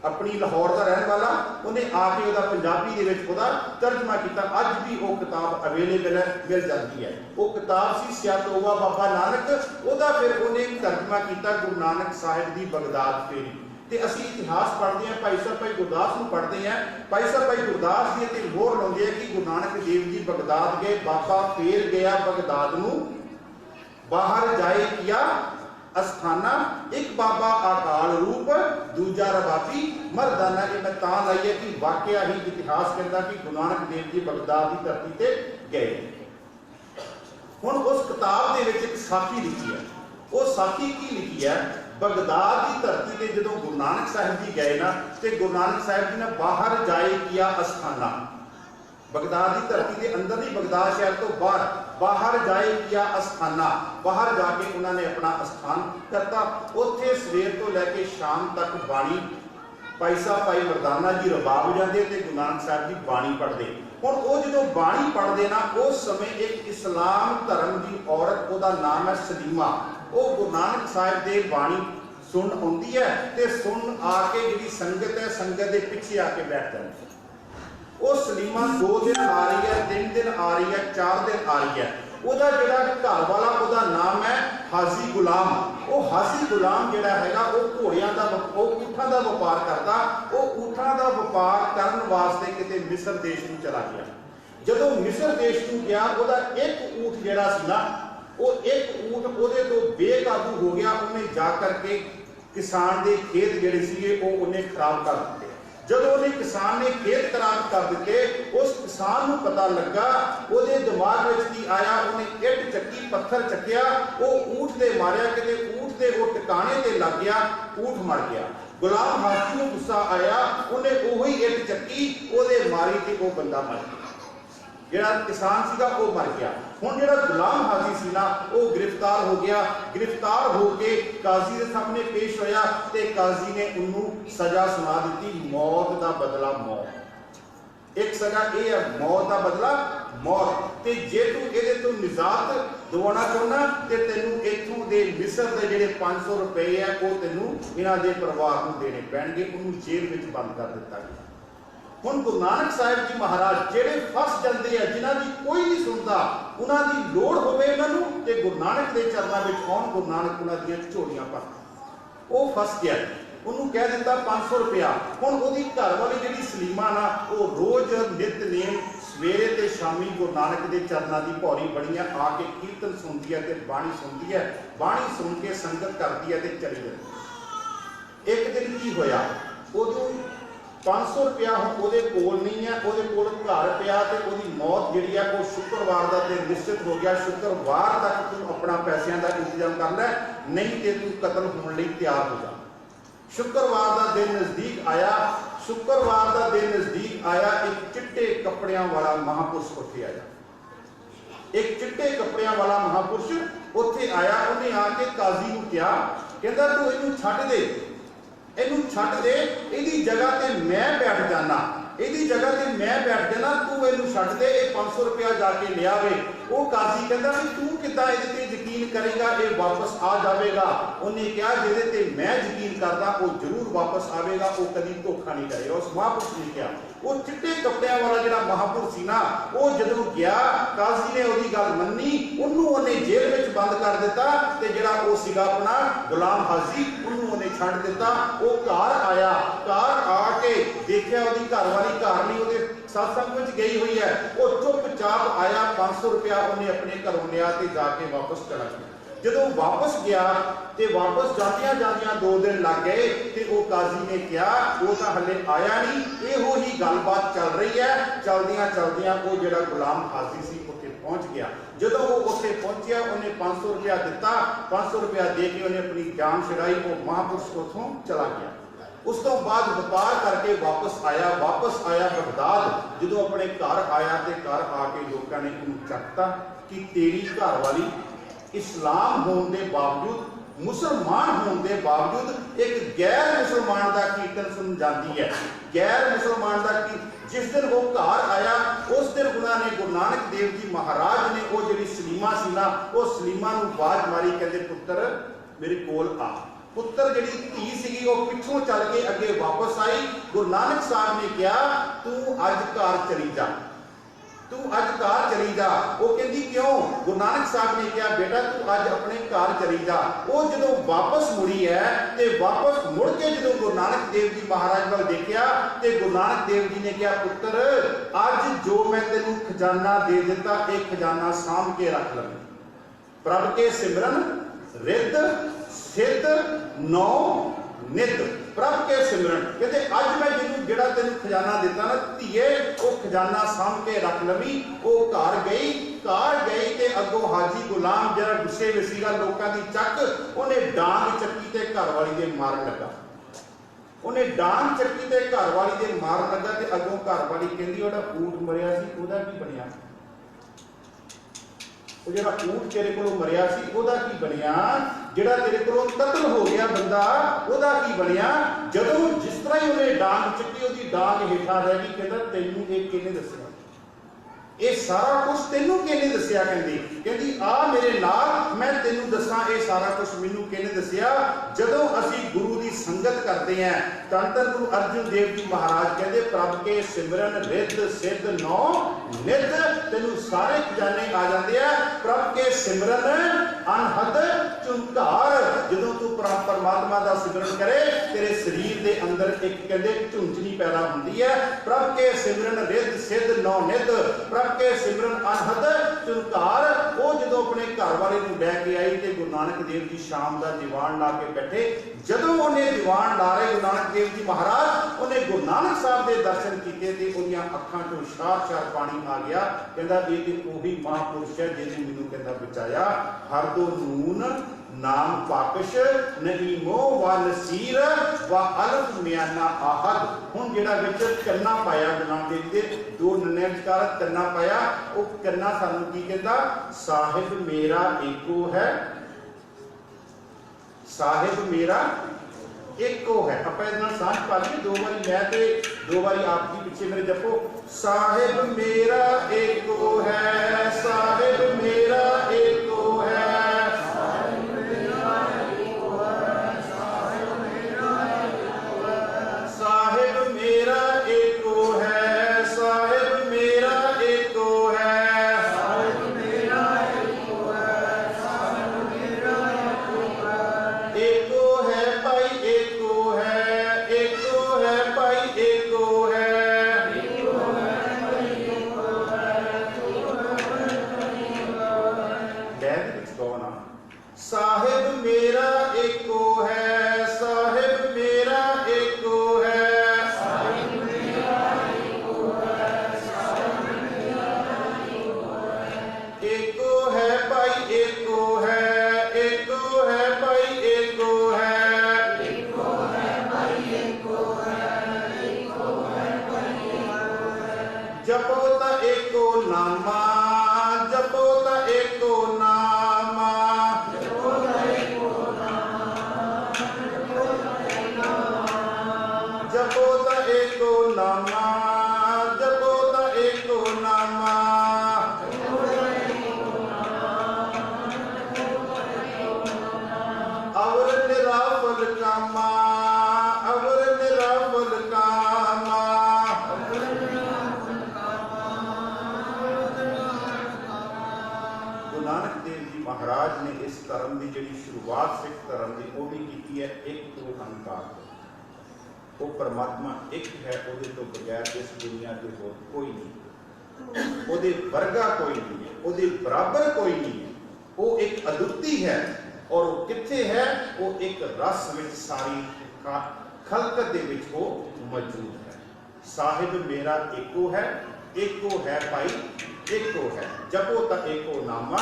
अपनी लाहौर का रहने वाला उन्हें आके वह पंजाबी दे विच ओहदा तर्जमा किया। अज भी वो किताब अवेलेबल है, मिल जाती है। वो किताब सी सिया तोबा बाबा नानक, ओहदा फिर उन्हें तर्जमा किया गुरु नानक साहिब की बगदाद फेरी। ਤੇ ਅਸੀਂ ਇਤਿਹਾਸ ਪੜ੍ਹਦੇ ਹਾਂ, ਭਾਈ ਸਾਹਿਬ ਭਾਈ ਗੁਰਦਾਸ ਨੂੰ ਪੜ੍ਹਦੇ ਹਾਂ। ਭਾਈ ਸਾਹਿਬ ਭਾਈ ਗੁਰਦਾਸ ਜੀ ਤੇ ਮੋਹਰ ਲਾਉਂਦੇ ਆ ਕਿ ਗੁਰੂ ਨਾਨਕ ਦੇਵ ਜੀ ਬਗਦਾਦ ਗਏ, ਬਾਬਾ ਫੇਰ ਗਿਆ ਬਗਦਾਦ ਨੂੰ, ਬਾਹਰ ਜਾਏ ਕੀਆ ਅਸਥਾਨਾ, ਇੱਕ ਬਾਬਾ ਅਕਾਲ ਰੂਪ ਦੂਜਾ ਰਬਾਬੀ ਮਰਦਾਨਾ। ਇਹ ਮੈਂ ਤਾਂ ਲਾਈ ਹੈ ਕਿ ਵਾਕਿਆ ਹੀ ਇਤਿਹਾਸ ਕਹਿੰਦਾ ਕਿ ਗੁਰੂ ਨਾਨਕ ਦੇਵ ਜੀ ਬਗਦਾਦ ਦੀ ਧਰਤੀ ਤੇ ਗਏ। ਹੁਣ ਉਸ ਕਿਤਾਬ ਦੇ ਵਿੱਚ ਇੱਕ ਸਾਖੀ ਲਿਖੀ ਹੈ। ਉਹ ਸਾਖੀ ਕੀ ਲਿਖੀ ਹੈ? ਬਗਦਾਦ ਦੀ ਧਰਤੀ ਤੇ ਜਦੋਂ ਗੁਰੂ ਨਾਨਕ ਸਾਹਿਬ ਜੀ ਗਏ ਨਾ, ਤੇ ਗੁਰੂ ਨਾਨਕ ਸਾਹਿਬ ਜੀ ਨੇ ਬਾਹਰ ਜਾਏ ਕੀਆ ਅਸਥਾਨਾ, ਬਗਦਾਦ ਦੀ ਧਰਤੀ ਦੇ ਅੰਦਰ ਨਹੀਂ, ਬਗਦਾਦ ਸ਼ਹਿਰ ਤੋਂ ਬਾਹਰ ਜਾਏ ਕੀਆ ਅਸਥਾਨਾ, ਬਾਹਰ ਜਾ ਕੇ ਉਹਨਾਂ ਨੇ ਆਪਣਾ ਅਸਥਾਨ ਕਰਤਾ। ਉੱਥੇ ਸਵੇਰ ਤੋਂ ਲੈ ਕੇ ਸ਼ਾਮ ਤੱਕ ਬਾਣੀ, ਭਾਈ ਸਾਹਿਬ ਭਾਈ ਮਰਦਾਨਾ ਜੀ ਰਬਾਬ ਜਾਂਦੇ ਤੇ ਗੁਰੂ ਨਾਨਕ ਸਾਹਿਬ ਜੀ ਬਾਣੀ ਪੜ੍ਹਦੇ। ਹੁਣ ਉਹ ਜਦੋਂ ਬਾਣੀ ਪੜ੍ਹਦੇ ਨਾ, ਉਸ ਸਮੇਂ ਇੱਕ ਇਸਲਾਮ ਧਰਮ ਦੀ ਔਰਤ, ਉਹਦਾ ਨਾਮ ਹੈ ਸਲੀਮਾ, ਉਹ ਗੁਰੂ ਨਾਨਕ ਸਾਹਿਬ ਦੇ ਬਾਣੀ ਸੁਣ ਆਉਂਦੀ ਹੈ ਤੇ ਸੁਣ ਆ ਕੇ ਜਿਹੜੀ ਸੰਗਤ ਹੈ, ਸੰਗਤ ਦੇ ਪਿੱਛੇ ਆ ਕੇ ਬੈਠ ਜਾਂਦੀ ਹੈ। ਉਹ ਸਲੀਮਾ 2 ਦਿਨ ਆ ਰਹੀ ਹੈ, 3 ਦਿਨ ਆ ਰਹੀ ਹੈ, 4 ਦਿਨ ਆ ਰਹੀ ਹੈ। ਉਹਦਾ ਜਿਹੜਾ ਘਰ ਵਾਲਾ, ਉਹਦਾ ਨਾਮ ਹੈ ਹਾਜੀ ਗੁਲਾਮ। ਉਹ ਹਾਜੀ ਗੁਲਾਮ ਜਿਹੜਾ ਹੈਗਾ, ਉਹ ਘੋੜਿਆਂ ਦਾ, ਉਹ ਊਠਾਂ ਦਾ ਵਪਾਰ ਕਰਦਾ। ਉਹ ਊਠਾਂ ਦਾ ਵਪਾਰ ਕਰਨ ਵਾਸਤੇ ਕਿਤੇ ਮਿਸਰ ਦੇਸ਼ ਨੂੰ ਚਲਾ ਗਿਆ। ਜਦੋਂ ਮਿਸਰ ਦੇਸ਼ ਨੂੰ ਗਿਆ, ਉਹਦਾ ਇੱਕ ਊਠ ਜਿਹੜਾ ਸੀ ਨਾ, ਉਹ ਇੱਕ ਊਠ ਉਹਦੇ ਤੋਂ ਬੇਕਾਬੂ ਹੋ ਗਿਆ। ਉਹਨੇ ਜਾ ਕਰਕੇ ਕਿਸਾਨ ਦੇ ਖੇਤ ਜਿਹੜੇ ਸੀਗੇ ਉਹ ਉਹਨੇ ਖਰਾਬ ਕਰ ਦਿੱਤੇ। ਜਦੋਂ ਉਹਨੇ ਕਿਸਾਨ ਨੇ ਖੇਤ ਖਰਾਬ ਕਰ ਦਿੱਤੇ, ਉਸ ਕਿਸਾਨ ਨੂੰ ਪਤਾ ਲੱਗਾ, ਉਹਦੇ ਦਿਮਾਗ ਵਿੱਚ ਕੀ ਆਇਆ, ਉਹਨੇ ਇੱਟ ਚੱਕੀ, ਪੱਥਰ ਚੱਕਿਆ, ਉਹ ਊਠ ਤੇ ਮਾਰਿਆ, ਕਿਤੇ ਊਠ ਦੇ ਉਹ ਟਿਕਾਣੇ ਤੇ ਲੱਗ ਗਿਆ, ਊਠ ਮਰ ਗਿਆ। ਗੁਲਾਮ ਹਾਜੀ ਨੂੰ ਗੁੱਸਾ ਆਇਆ, ਉਹਨੇ ਉਹੀ ਇੱਟ ਚੱਕੀ, ਉਹਦੇ ਮਾਰੀ ਤੇ ਉਹ ਬੰਦਾ ਮਰ ਗਿਆ। ਜਿਹੜਾ ਕਿਸਾਨ ਸੀਗਾ ਉਹ ਮਰ ਗਿਆ। ਹੁਣ ਜਿਹੜਾ ਗੁਲਾਮ ਹਾਜੀ ਸੀ ਨਾ, ਉਹ ਗ੍ਰਿਫਤਾਰ ਹੋ ਗਿਆ। ਗ੍ਰਿਫਤਾਰ ਹੋ ਕੇ ਕਾਜ਼ੀ ਦੇ ਸਾਹਮਣੇ ਪੇਸ਼ ਹੋਇਆ ਤੇ ਕਾਜ਼ੀ ਨੇ ਉਹਨੂੰ ਸਜ਼ਾ ਸੁਣਾ ਦਿੱਤੀ, ਮੌਤ ਦਾ ਬਦਲਾ ਮੌਤ। ਇੱਕ ਸਜ਼ਾ ਇਹ ਹੈ, ਮੌਤ ਦਾ ਬਦਲਾ ਮੌਤ। ਤੇ ਜੇ ਤੂੰ ਇਹਦੇ ਤੋਂ ਨਿਜ਼ਾਤ ਦਿਵਾਉਣਾ ਚਾਹੁੰਦਾ ਤੇ ਤੈਨੂੰ ਇੱਥੋਂ ਦੇ ਮਿਸਰ ਦੇ ਜਿਹੜੇ 500 ਰੁਪਏ ਆ, ਉਹ ਤੈਨੂੰ ਇਹਨਾਂ ਦੇ ਪਰਿਵਾਰ ਨੂੰ ਦੇਣੇ ਪੈਣਗੇ। ਉਹਨੂੰ ਜੇਲ੍ਹ ਵਿੱਚ ਬੰਦ ਕਰ ਦਿੱਤਾ ਗਿਆ। ਹੁਣ ਗੁਰੂ ਨਾਨਕ ਸਾਹਿਬ ਜੀ ਮਹਾਰਾਜ ਜਿਹੜੇ ਫਸ ਜਾਂਦੇ ਆ, ਜਿਨ੍ਹਾਂ ਦੀ ਕੋਈ ਨਹੀਂ ਸੁਣਦਾ, ਉਹਨਾਂ ਦੀ ਲੋੜ ਹੋਵੇ ਇਹਨਾਂ ਨੂੰ, ਤੇ ਗੁਰੂ ਨਾਨਕ ਦੇ ਚਰਨਾਂ ਵਿੱਚ ਆਉਣ, ਗੁਰੂ ਨਾਨਕ ਉਹਨਾਂ ਦੀਆਂ ਝੋਲੀਆਂ ਭਰਦਾ। ਉਹ ਫਸ ਗਿਆ, ਉਹਨੂੰ ਕਹਿ ਦਿੱਤਾ 500 ਰੁਪਇਆ। ਹੁਣ ਉਹਦੀ ਘਰ ਵਾਲੀ ਜਿਹੜੀ ਸਲੀਮਾ ਨਾ, ਉਹ ਰੋਜ਼ ਨਿਤਨੇਮ ਸਵੇਰੇ ਤੇ ਸ਼ਾਮੀ ਗੁਰੂ ਨਾਨਕ ਦੇ ਚਰਨਾਂ ਦੀ ਭੌਰੀ ਬਣੀ ਆ ਕੇ ਕੀਰਤਨ ਸੁਣਦੀ ਹੈ ਤੇ ਬਾਣੀ ਸੁਣਦੀ ਹੈ। ਬਾਣੀ ਸੁਣ ਕੇ ਸੰਗਤ ਕਰਦੀ ਹੈ ਤੇ ਚਲੀ ਜਾਂਦੀ। ਇੱਕ ਦਿਨ ਕੀ ਹੋਇਆ, ਉਦੋਂ 500 ਰੁਪਇਆ ਹੁਣ ਉਹਦੇ ਕੋਲ ਨਹੀਂ ਹੈ, ਉਹਦੇ ਕੋਲ ਘਰ ਪਿਆ ਤੇ ਉਹਦੀ ਮੌਤ ਜਿਹੜੀ ਆ ਉਹ ਸ਼ੁੱਕਰਵਾਰ ਦਾ ਦਿਨ ਨਿਸ਼ਚਿਤ ਹੋ ਗਿਆ। ਸ਼ੁੱਕਰਵਾਰ ਤੱਕ ਤੂੰ ਆਪਣਾ ਪੈਸਿਆਂ ਦਾ ਇੰਤਜ਼ਾਮ ਕਰ ਲੈ, ਨਹੀਂ ਤੇ ਤੂੰ ਕਤਲ ਹੋਣ ਲਈ ਤਿਆਰ ਹੋ ਜਾ। ਸ਼ੁੱਕਰਵਾਰ ਦਾ ਦਿਨ ਨਜ਼ਦੀਕ ਆਇਆ। ਸ਼ੁੱਕਰਵਾਰ ਦਾ ਦਿਨ ਨਜ਼ਦੀਕ ਆਇਆ, ਇੱਕ ਚਿੱਟੇ ਕੱਪੜਿਆਂ ਵਾਲਾ ਮਹਾਪੁਰਸ਼ ਉੱਥੇ ਆਇਆ। ਇੱਕ ਚਿੱਟੇ ਕੱਪੜਿਆਂ ਵਾਲਾ ਮਹਾਪੁਰਸ਼ ਉੱਥੇ ਆਇਆ। ਉਹਨੇ ਆ ਕੇ ਕਾਜ਼ੀ ਨੂੰ ਕਿਹਾ, ਕਹਿੰਦਾ ਤੂੰ ਇਹਨੂੰ ਛੱਡ ਦੇ, ਇਹਨੂੰ ਛੱਡ ਦੇ, ਇਹਦੀ ਜਗ੍ਹਾ ਤੇ ਮੈਂ ਬੈਠ ਜਾਣਾ, ਇਹਦੀ ਜਗ੍ਹਾ ਤੇ ਮੈਂ ਬੈਠ ਜਾਣਾ, ਤੂੰ ਇਹਨੂੰ ਛੱਡ ਦੇ, ਇਹ 500 ਰੁਪਇਆ ਜਾ ਕੇ ਲਿਆਵੇ। ਉਹ ਕਾਜ਼ੀ ਕਹਿੰਦਾ ਵੀ ਤੂੰ ਕਿੱਦਾਂ ਇਹਦੇ ਤੇ ਯਕੀਨ ਕਰੇਗਾ, ਇਹ ਵਾਪਸ ਆ ਜਾਵੇਗਾ। ਉਹਨੇ ਕਿਹਾ ਜਿਹਦੇ ਤੇ ਮੈਂ ਯਕੀਨ ਕਰਦਾ ਉਹ ਜ਼ਰੂਰ ਵਾਪਸ ਆਵੇਗਾ, ਉਹ ਕਦੀ ਧੋਖਾ ਨਹੀਂ ਕਰੇਗਾ। ਉਸ ਮਹਾਂਪੁਰਸ਼ ਨੇ ਕਿਹਾ। ਉਹ ਚਿੱਟੇ ਕੱਪੜਿਆਂ ਵਾਲਾ ਜਿਹੜਾ ਮਹਾਂਪੁਰਸ਼ ਸੀ ਨਾ, ਉਹ ਜਦੋਂ ਗਿਆ, ਕਾਜ਼ੀ ਨੇ ਉਹਦੀ ਗੱਲ ਮੰਨੀ, ਉਹਨੂੰ ਉਹਨੇ ਜੇਲ੍ਹ ਵਿੱਚ ਬੰਦ ਕਰ ਦਿੱਤਾ ਤੇ ਜਿਹੜਾ ਉਹ ਸੀਗਾ ਆਪਣਾ ਗੁਲਾਮ ਹਾਜੀ, ਉਹਨੂੰ ਉਹਨੇ ਛੱਡ ਦਿੱਤਾ। ਉਹ ਘਰ ਆਇਆ, ਘਰ ਆ ਕੇ ਦੇਖਿਆ ਉਹਦੀ ਘਰ ਵਾਲੀ ਘਰ ਨਹੀਂ, ਉਹਦੇ ਸਤਸੰਗ ਵਿੱਚ ਗਈ ਹੋਈ ਹੈ। ਉਹ ਚੁੱਪਚਾਪ ਆਇਆ, 500 ਰੁਪਇਆ ਉਹਨੇ ਆਪਣੇ ਘਰੋਂ ਲਿਆ ਤੇ ਜਾ ਕੇ ਵਾਪਸ ਚਲਾ ਗਿਆ। ਜਦੋਂ ਵਾਪਸ ਗਿਆ ਤੇ ਵਾਪਸ ਜਾਂਦਿਆਂ ਜਾਂਦਿਆਂ 2 ਦਿਨ ਲੱਗ ਗਏ ਤੇ ਉਹ ਕਾਜ਼ੀ ਨੇ ਕਿਹਾ ਉਹ ਤਾਂ ਹਲੇ ਆਇਆ ਨਹੀਂ, ਇਹੋ ਹੀ ਗੱਲਬਾਤ ਚੱਲ ਰਹੀ ਹੈ। ਚਲਦਿਆਂ ਚਲਦਿਆਂ ਉਹ ਜਿਹੜਾ ਗੁਲਾਮ ਹਾਜ਼ੀ ਸੀ ਉੱਥੇ ਪਹੁੰਚ ਗਿਆ। ਜਦੋਂ ਉਹ ਉੱਥੇ ਪਹੁੰਚਿਆ, ਉਹਨੇ 500 ਰੁਪਇਆ ਦਿੱਤਾ। 500 ਰੁਪਇਆ ਦੇ ਕੇ ਉਹਨੇ ਆਪਣੀ ਜਾਨ ਛੁਡਾਈ। ਉਹ ਮਹਾਂਪੁਰਸ਼ ਉੱਥੋਂ ਚਲਾ ਗਿਆ। ਉਸ ਤੋਂ ਬਾਅਦ ਵਪਾਰ ਕਰਕੇ ਵਾਪਸ ਆਇਆ ਬਗਦਾਦ। ਜਦੋਂ ਆਪਣੇ ਘਰ ਆਇਆ ਤੇ ਘਰ ਆ ਕੇ ਲੋਕਾਂ ਨੇ ਉਹਨੂੰ ਚੱਕਤਾ ਕਿ ਤੇਰੀ ਘਰ ਵਾਲੀ ਇਸਲਾਮ ਹੋਣ ਦੇ ਬਾਵਜੂਦ, ਮੁਸਲਮਾਨ ਹੋਣ ਦੇ ਬਾਵਜੂਦ ਇੱਕ ਗੈਰ ਮੁਸਲਮਾਨ ਦਾ ਕੀਰਤਨ ਸੁਣ ਜਾਂਦੀ ਹੈ। ਗੈਰ ਮੁਸਲਮਾਨ ਦਾ ਕੀ, ਜਿਸ ਦਿਨ ਉਹ ਘਰ ਆਇਆ ਉਸ ਦਿਨ ਉਹਨਾਂ ਨੇ ਗੁਰੂ ਨਾਨਕ ਦੇਵ ਜੀ ਮਹਾਰਾਜ ਨੇ ਉਹ ਜਿਹੜੀ ਸਲੀਮਾ ਸੀ ਨਾ, ਉਹ ਸਲੀਮਾ ਨੂੰ ਆਵਾਜ਼ ਮਾਰੀ, ਕਹਿੰਦੇ ਪੁੱਤਰ ਮੇਰੇ ਕੋਲ ਆ। ਪੁੱਤਰ ਜਿਹੜੀ ਧੀ ਸੀਗੀ ਉਹ ਪਿੱਛੋਂ ਚੱਲ ਕੇ ਅੱਗੇ ਵਾਪਸ ਆਈ। ਗੁਰੂ ਨਾਨਕ ਸਾਹਿਬ ਨੇ ਕਿਹਾ ਤੂੰ ਅੱਜ ਘਰ ਚਲੀ ਜਾ। तू अज घर चली जा। वो कहती क्यों? गुरु नानक साहब ने कहा बेटा तू अज अपने घर चली जा। वो जो वापस मुड़ी है तो वापस मुड़ के जो गुरु नानक देव जी महाराज वाल देखा तो गुरु नानक देव जी ने कहा पुत्र अज जो मैं तेनू खजाना दे दिता एक खजाना साम के रख लवी। प्रभ के सिमरन रिद सिद्ध नौ नित। प्रभ के सिमरन कहते अज मैं जिन्हों जिहड़ा तेन खजाना दिता ना धीए वो खजाना साम के रख लवी। वो घर गई ते अगों हाजी गुलाम जरा गुस्से में सीगा लोगों की चक उन्हें डांग चक्की ते घर वाली दे मारन लगा। उन्हें डांग चक्की ते घर वाली दे मारन लगा ते अगों घर वाली कहंदी ओहदा ऊंट मरिया सी ओहदा की बनिया? वो जो ऊंट तेरे को मरिया सी ओहदा की बनिया? जिहड़ा तेरे को कतल हो गया बंदा ओहदा की बनिया? जदों जिस तरह ही उन्हें डांग चुकी ओहदी डांग हेठा रह गई। कहता तैनू ये किहने दस्सिया? ये सारा कुछ तेनू किहने दस्सिया? कहंदी आ मेरे नाल मैं तेनू दसां ये सारा कुछ मैनू किहने दस्सिया? जदों असीं गुरु की संगत करते हैं धन धन गुरु अर्जुन देव जी महाराज कहते प्रभ के सिमरन रिद सिद्ध नौ नित। तेनू सारे खजाने आ जाते हैं। प्रभ के सिमरन अनहद झुंकार। जदों तू परमात्मा का सिमरन करे तेरे शरीर के अंदर एक कहते झुंझनी पैदा होती है। प्रभ के सिमरन रिद सिद्ध नौ नित। प्रभ के सिमरन अनहद झुंकार। वो जो अपने घर वाले लैके आई तो गुरु नानक देव जी शाम का दीवान ला के बैठे। जदों उन्हें दीवान ला रहे गुरु नानक देव जी महाराज उन्हें गुरु नानक साहब के दर्शन किए तो उन्हें अखां चों शार शार पानी आ गया। कहता ये तो वही महापुरुष है जिन्हें मैनू कहता बचाया। हर दो नून नाम पाकश नहीं मोह व नसीर व अलफ म्याना आहद। हुण जिहड़ा विच कन्ना पाया गुरु नानक देव जी दे दो नन्ने विचकार कन्ना पाया। वो कन्ना सानू की कहता? साहिब मेरा एको है। साहिब मेरा एको है। आप सांझ पा ली दो बारी मैं ते दो बारी आप जी पिछे मेरे जपो। साहिब मेरा एको है। साहिब मेरा एको है। साहिब मेरा एको है। साहिब मेरा एको है। साहिब मेरा एको है। साहिब मेरा एको है। साहिब मेरा एको है। साहिब मेरा एको है। एको है भाई एको है। एको है भाई एको है। एको है भाई एको है। बैठ विच कौन आ? साहिब मेरा एको है। साहिब मेरा एको है। साहिब मेरा एको है। साहिब मेरा एको है। एको है भाई एको है। एको है भाई एको है। एको है भाई एको है। एको है भाई एको है। जपो ता एको नामा। जपो ता एको नामा। जपो ता एको नामा। जपो ता एको नामा। जपो ता एको नामा। अवर निरावल कामा। अवर निरावल कामा। गुरु नानक देव जी महाराज ने इस धर्म की जी शुरुआत सिख धर्म की वो भी की है एक ओंकार। वो परमात्मा एक है। वो तो बगैर इस दुनिया के होर कोई नहीं। वो वर्गा कोई नहीं है। वो बराबर कोई नहीं है। वो एक अद्वितीय है। और वो किथे है? वो एक रस में सारी खलकत दे विच वो मौजूद है। साहिब मेरा एको है। एको है भाई एको है। जपो ता एको नामा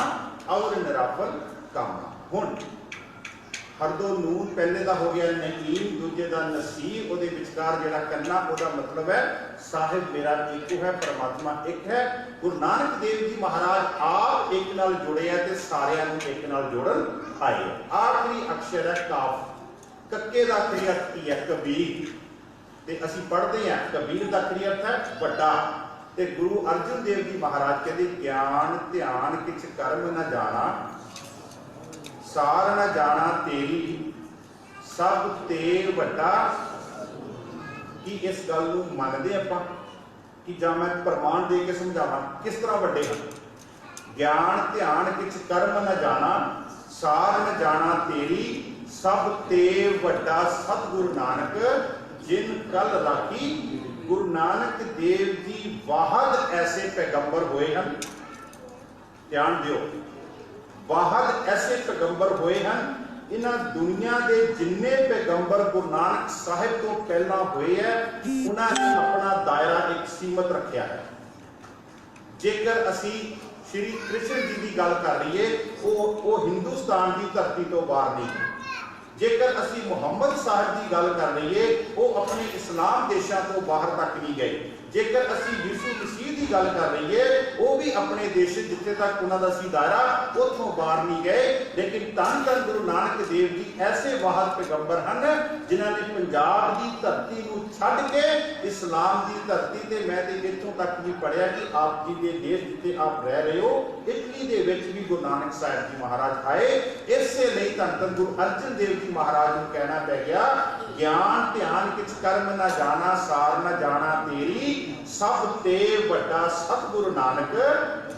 और निराफल कामा। हुण हर दो नून पहले का हो गया नईम दूजे का नसीर। वो विचकार जिहड़ा करना वह मतलब है साहिब मेरा एको है। परमात्मा एक है। गुरु नानक देव जी महाराज आप एक नाल जुड़े हैं तो सारिਆਂ ਨੂੰ एक नाल जोड़न आए हैं। आखिरी अक्षर है काफ। कक्के का आखिरी अर्थ की है? कबीर। ते असीं पढ़ते हैं कबीर का आखिरी अर्थ है बड़ा। ते गुरु अर्जुन देव जी महाराज कहते ज्ञान ध्यान किछ कर्म न जाना सार न जाना तेरी सब ते वड्डा। कि इस गल नूं मनदे आपां कि जां मैं प्रमाण दे के समझावां किस तरह वड्डे हैं। ज्ञान ध्यान किछ कर्म न जाना, सार न जाना तेरी, सब ते वड्डा सतगुरु नानक, जिन कल राखी। गुरु नानक देव जी वाहद ऐसे पैगंबर हुए हैं, ध्यान दियो, वाहद ऐसे पैगंबर हुए हैं। इन्हां दुनिया के जिन्ने पैगंबर गुरु नानक साहिब तो पहला हुए है, उन्होंने अपना दायरा एक सीमित रखा है। जेकर असी श्री कृष्ण जी की गल कर रहीए, वो हिंदुस्तान की धरती तो बाहर नहीं। जेकर असी मुहम्मद साहब की गल कर रहीए, वो अपने इस्लाम देशों तो बाहर तक नहीं गए। जेकर असी यीशु मसीह की गल कर रहीए, वो भी अपने देश जिथे तक उन्होंने सी दायरा उतों बाहर नहीं गए। लेकिन धन धन गुरु नानक देव जी ऐसे वाहद पैगंबर हैं जिन्होंने पंजाब की धरती को छड्ड के इस्लाम की धरती से, मैं तो इतों तक भी पढ़िया कि आप जी के देश जिथे आप रह रहे हो, इटली के विच भी गुरु नानक साहब जी महाराज आए। इसलिए धन धन गुरु अर्जन देव जी महाराज को कहना पै गया, ज्ञान ध्यान किछ कर्म न जाना, सार न जाना तेरी, सब ते वड्डा सतगुरु नानक,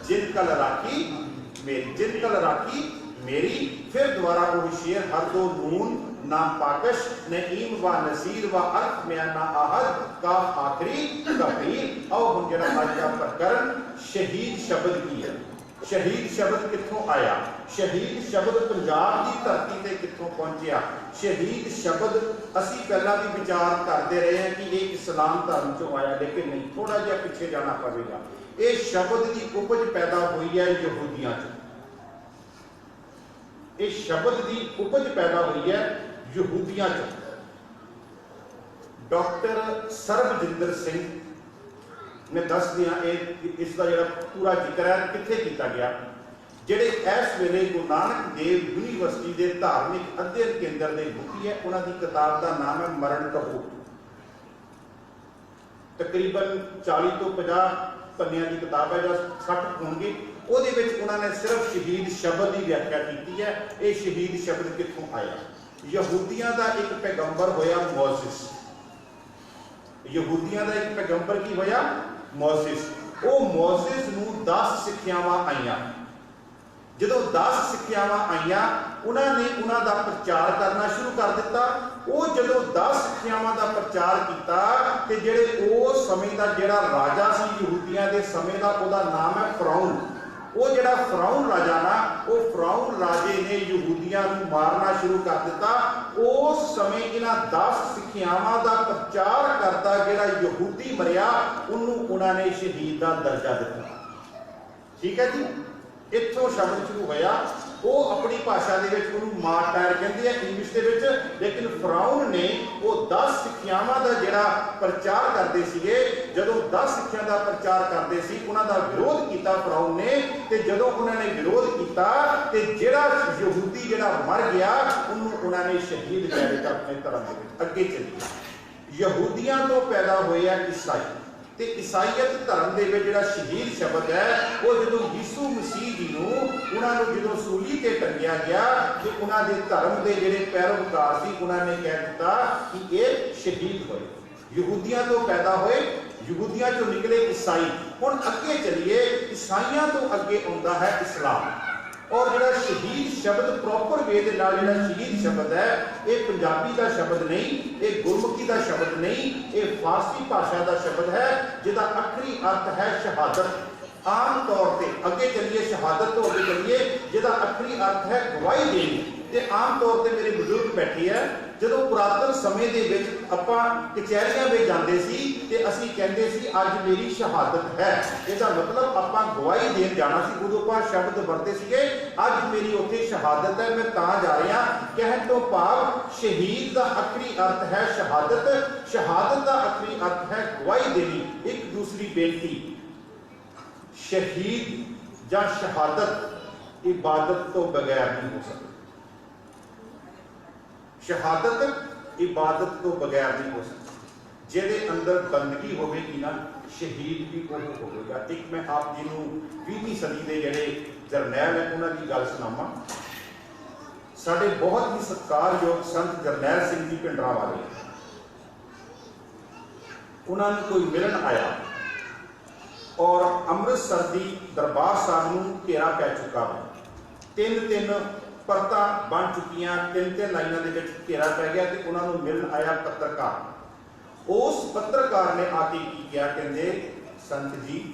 जिन कल राखी मेरी, जिन कल राखी मेरी। फिर दोबारा वो शेर, हर दो नून ना पाकश न ईम व नसीर व अर्थ में ना आहद का आखिरी कबीर। और हम जरा आज का प्रकरण शहीद शब्द की है। शहीद शब्द कितों आया? शहीद शब्द पंजाब की धरती से कितों पहुंचया? शहीद शब्द असी पहला भी विचार करते रहे हैं कि ये इस्लाम धर्म चो आया, लेकिन नहीं, थोड़ा जिहा पिछे जाना पड़ेगा। ये शब्द की उपज पैदा हुई है यहूदियों च। ये शब्द की उपज पैदा हुई है यहूदियों च। डॉक्टर सरबजिंदर सिंह ने दस दिया इसका जो पूरा जिक्र है कितने किया गया। ਜਿਹੜੇ इस वेले गुरु नानक देव यूनीवर्सिटी के धार्मिक अध्ययन केंद्र के मुखी है, उन्होंने किताब का नाम है मरण कपूर। तकरीबन 40 तो 50 पन्नियां की किताब है, जो 60 होंगे। उन्होंने सिर्फ शहीद शब्द की व्याख्या की है। ये शहीद शब्द कितों आया? यहूदियों का एक पैगंबर होया मोसेस। यहूदियों का एक पैगंबर की होया मोसेस। वो मोसेस नूं 10 सिक्ख्यावां आईयां। ਜਦੋਂ 10 ਸਿੱਖਿਆਵਾਂ ਆਈਆਂ, ਉਹਨਾਂ ਨੇ ਉਹਨਾਂ ਦਾ ਪ੍ਰਚਾਰ ਕਰਨਾ ਸ਼ੁਰੂ ਕਰ ਦਿੱਤਾ। ਉਹ ਜਦੋਂ 10 ਸਿੱਖਿਆਵਾਂ ਦਾ ਪ੍ਰਚਾਰ ਕੀਤਾ ਤੇ ਜਿਹੜੇ ਉਸ ਸਮੇਂ ਦਾ ਜਿਹੜਾ ਰਾਜਾ ਸੀ ਯਹੂਦੀਆਂ ਦੇ ਸਮੇਂ ਦਾ, ਉਹਦਾ ਨਾਮ ਹੈ ਫਰਾਉਨ। ਉਹ ਜਿਹੜਾ ਫਰਾਉਨ ਰਾਜਾ ਨਾ, ਉਹ ਫਰਾਉਨ ਰਾਜੇ ਨੇ ਯਹੂਦੀਆਂ ਨੂੰ ਮਾਰਨਾ ਸ਼ੁਰੂ ਕਰ ਦਿੱਤਾ। ਉਸ ਸਮੇਂ ਇਹਨਾਂ 10 ਸਿੱਖਿਆਵਾਂ ਦਾ ਪ੍ਰਚਾਰ ਕਰਦਾ ਜਿਹੜਾ ਯਹੂਦੀ ਮਰਿਆ, ਉਹਨੂੰ ਉਹਨਾਂ ਨੇ ਸ਼ਹੀਦ ਦਾ ਦਰਜਾ ਦਿੱਤਾ। ਠੀਕ ਹੈ ਜੀ। इत्थों शब्द शुरू होया। वो अपनी भाषा के मार्टायर कहते हैं इंग्लिश के, लेकिन फराउन ने वो 10 सिक्ख्यावां का जिहड़ा प्रचार करते थे, जदों 10 सिक्ख्या का प्रचार करते सी, उन्हां दा विरोध किया फराउन ने। ते जदों उन्होंने विरोध किया ते जिहड़ा यहूदी जिहड़ा मर गया, उन्होंने उन्होंने शहीद कर दिता अपने धर्म के। अगे चलिए, यहूदियों तो पैदा होया ईसाई। ते ईसाईयत धर्म के जिहड़ा शहीद शब्द है, वो जो यीशु मसीह जी नूं उन्होंने जो सूली ते टंगिया गया, तो उन्होंने धर्म के जिहड़े पैरोकार सी, उन्होंने कह दिता कि ये शहीद होए। यहूदियों तो पैदा होए, यहूदियों चों निकले ईसाई। हुण अगे चलिए, ईसाइयों तो अगे आउंदा है इस्लाम। और जो शहीद शब्द प्रॉपर वे दे नाल जिहड़ा शहीद शब्द है, ये पंजाबी का शब्द नहीं, ये गुरमुखी का शब्द नहीं, ये फारसी भाषा का शब्द है, जिसका आखिरी अर्थ है शहादत। आम तौर पर अगे चलिए, शहादत तो अगे चलिए, जिसका आखिरी अर्थ है गवाही देनी। ते आम तौर पर मेरे बुजुर्ग बैठे है, ਜਦੋਂ ਪੁਰਾਤਨ ਸਮੇਂ ਦੇ ਵਿੱਚ ਆਪਾਂ ਕਚਹਿਰੀਆਂ ਵਿੱਚ ਜਾਂਦੇ ਸੀ ਤੇ ਅਸੀਂ ਕਹਿੰਦੇ ਸੀ ਅੱਜ ਮੇਰੀ ਸ਼ਹਾਦਤ ਹੈ। ਇਹਦਾ ਮਤਲਬ ਆਪਾਂ ਗਵਾਹੀ ਦੇਣ ਜਾਣਾ ਸੀ। ਉਦੋਂ ਆਪਾਂ ਸ਼ਬਦ ਵਰਤੇ ਸੀਗੇ, ਅੱਜ ਮੇਰੀ ਉੱਥੇ ਸ਼ਹਾਦਤ ਹੈ, ਮੈਂ ਤਾਂ ਜਾ ਰਿਹਾ। ਕਹਿਣ ਤੋਂ ਭਾਵ ਸ਼ਹੀਦ ਦਾ ਆਖਰੀ ਅਰਥ ਹੈ ਸ਼ਹਾਦਤ। ਸ਼ਹਾਦਤ ਦਾ ਆਖਰੀ ਅਰਥ ਹੈ ਗਵਾਹੀ ਦੇਣੀ। ਇੱਕ ਦੂਸਰੀ ਬੇਨਤੀ, ਸ਼ਹੀਦ ਜਾਂ ਸ਼ਹਾਦਤ ਇਬਾਦਤ ਤੋਂ ਬਗੈਰ ਨਹੀਂ ਹੋ ਸਕਦੀ। शहादत इबादत तो बगैर नहीं हो सकती। जिहदे अंदर बंदगी होगी ना, शहीद भी वो होगा। एक मैं आप जी को 20वीं सदी के जोड़े जरनैल है उन्होंने गल सुनावा। साढ़े बहुत ही सत्कारयोग संत जरनैल सिंह जी पिंडरा वाले, उन्होंने कोई मिलन आया और अमृतसर की दरबार साहब नूं घेरा पै चुका है। तीन तीन परतां बन चुकियां, तीन तीन लाइनां दे विच घेरा पै गया तो उन्होंने मिलन आया पत्रकार। उस पत्रकार ने आके की किया, कहते संत जी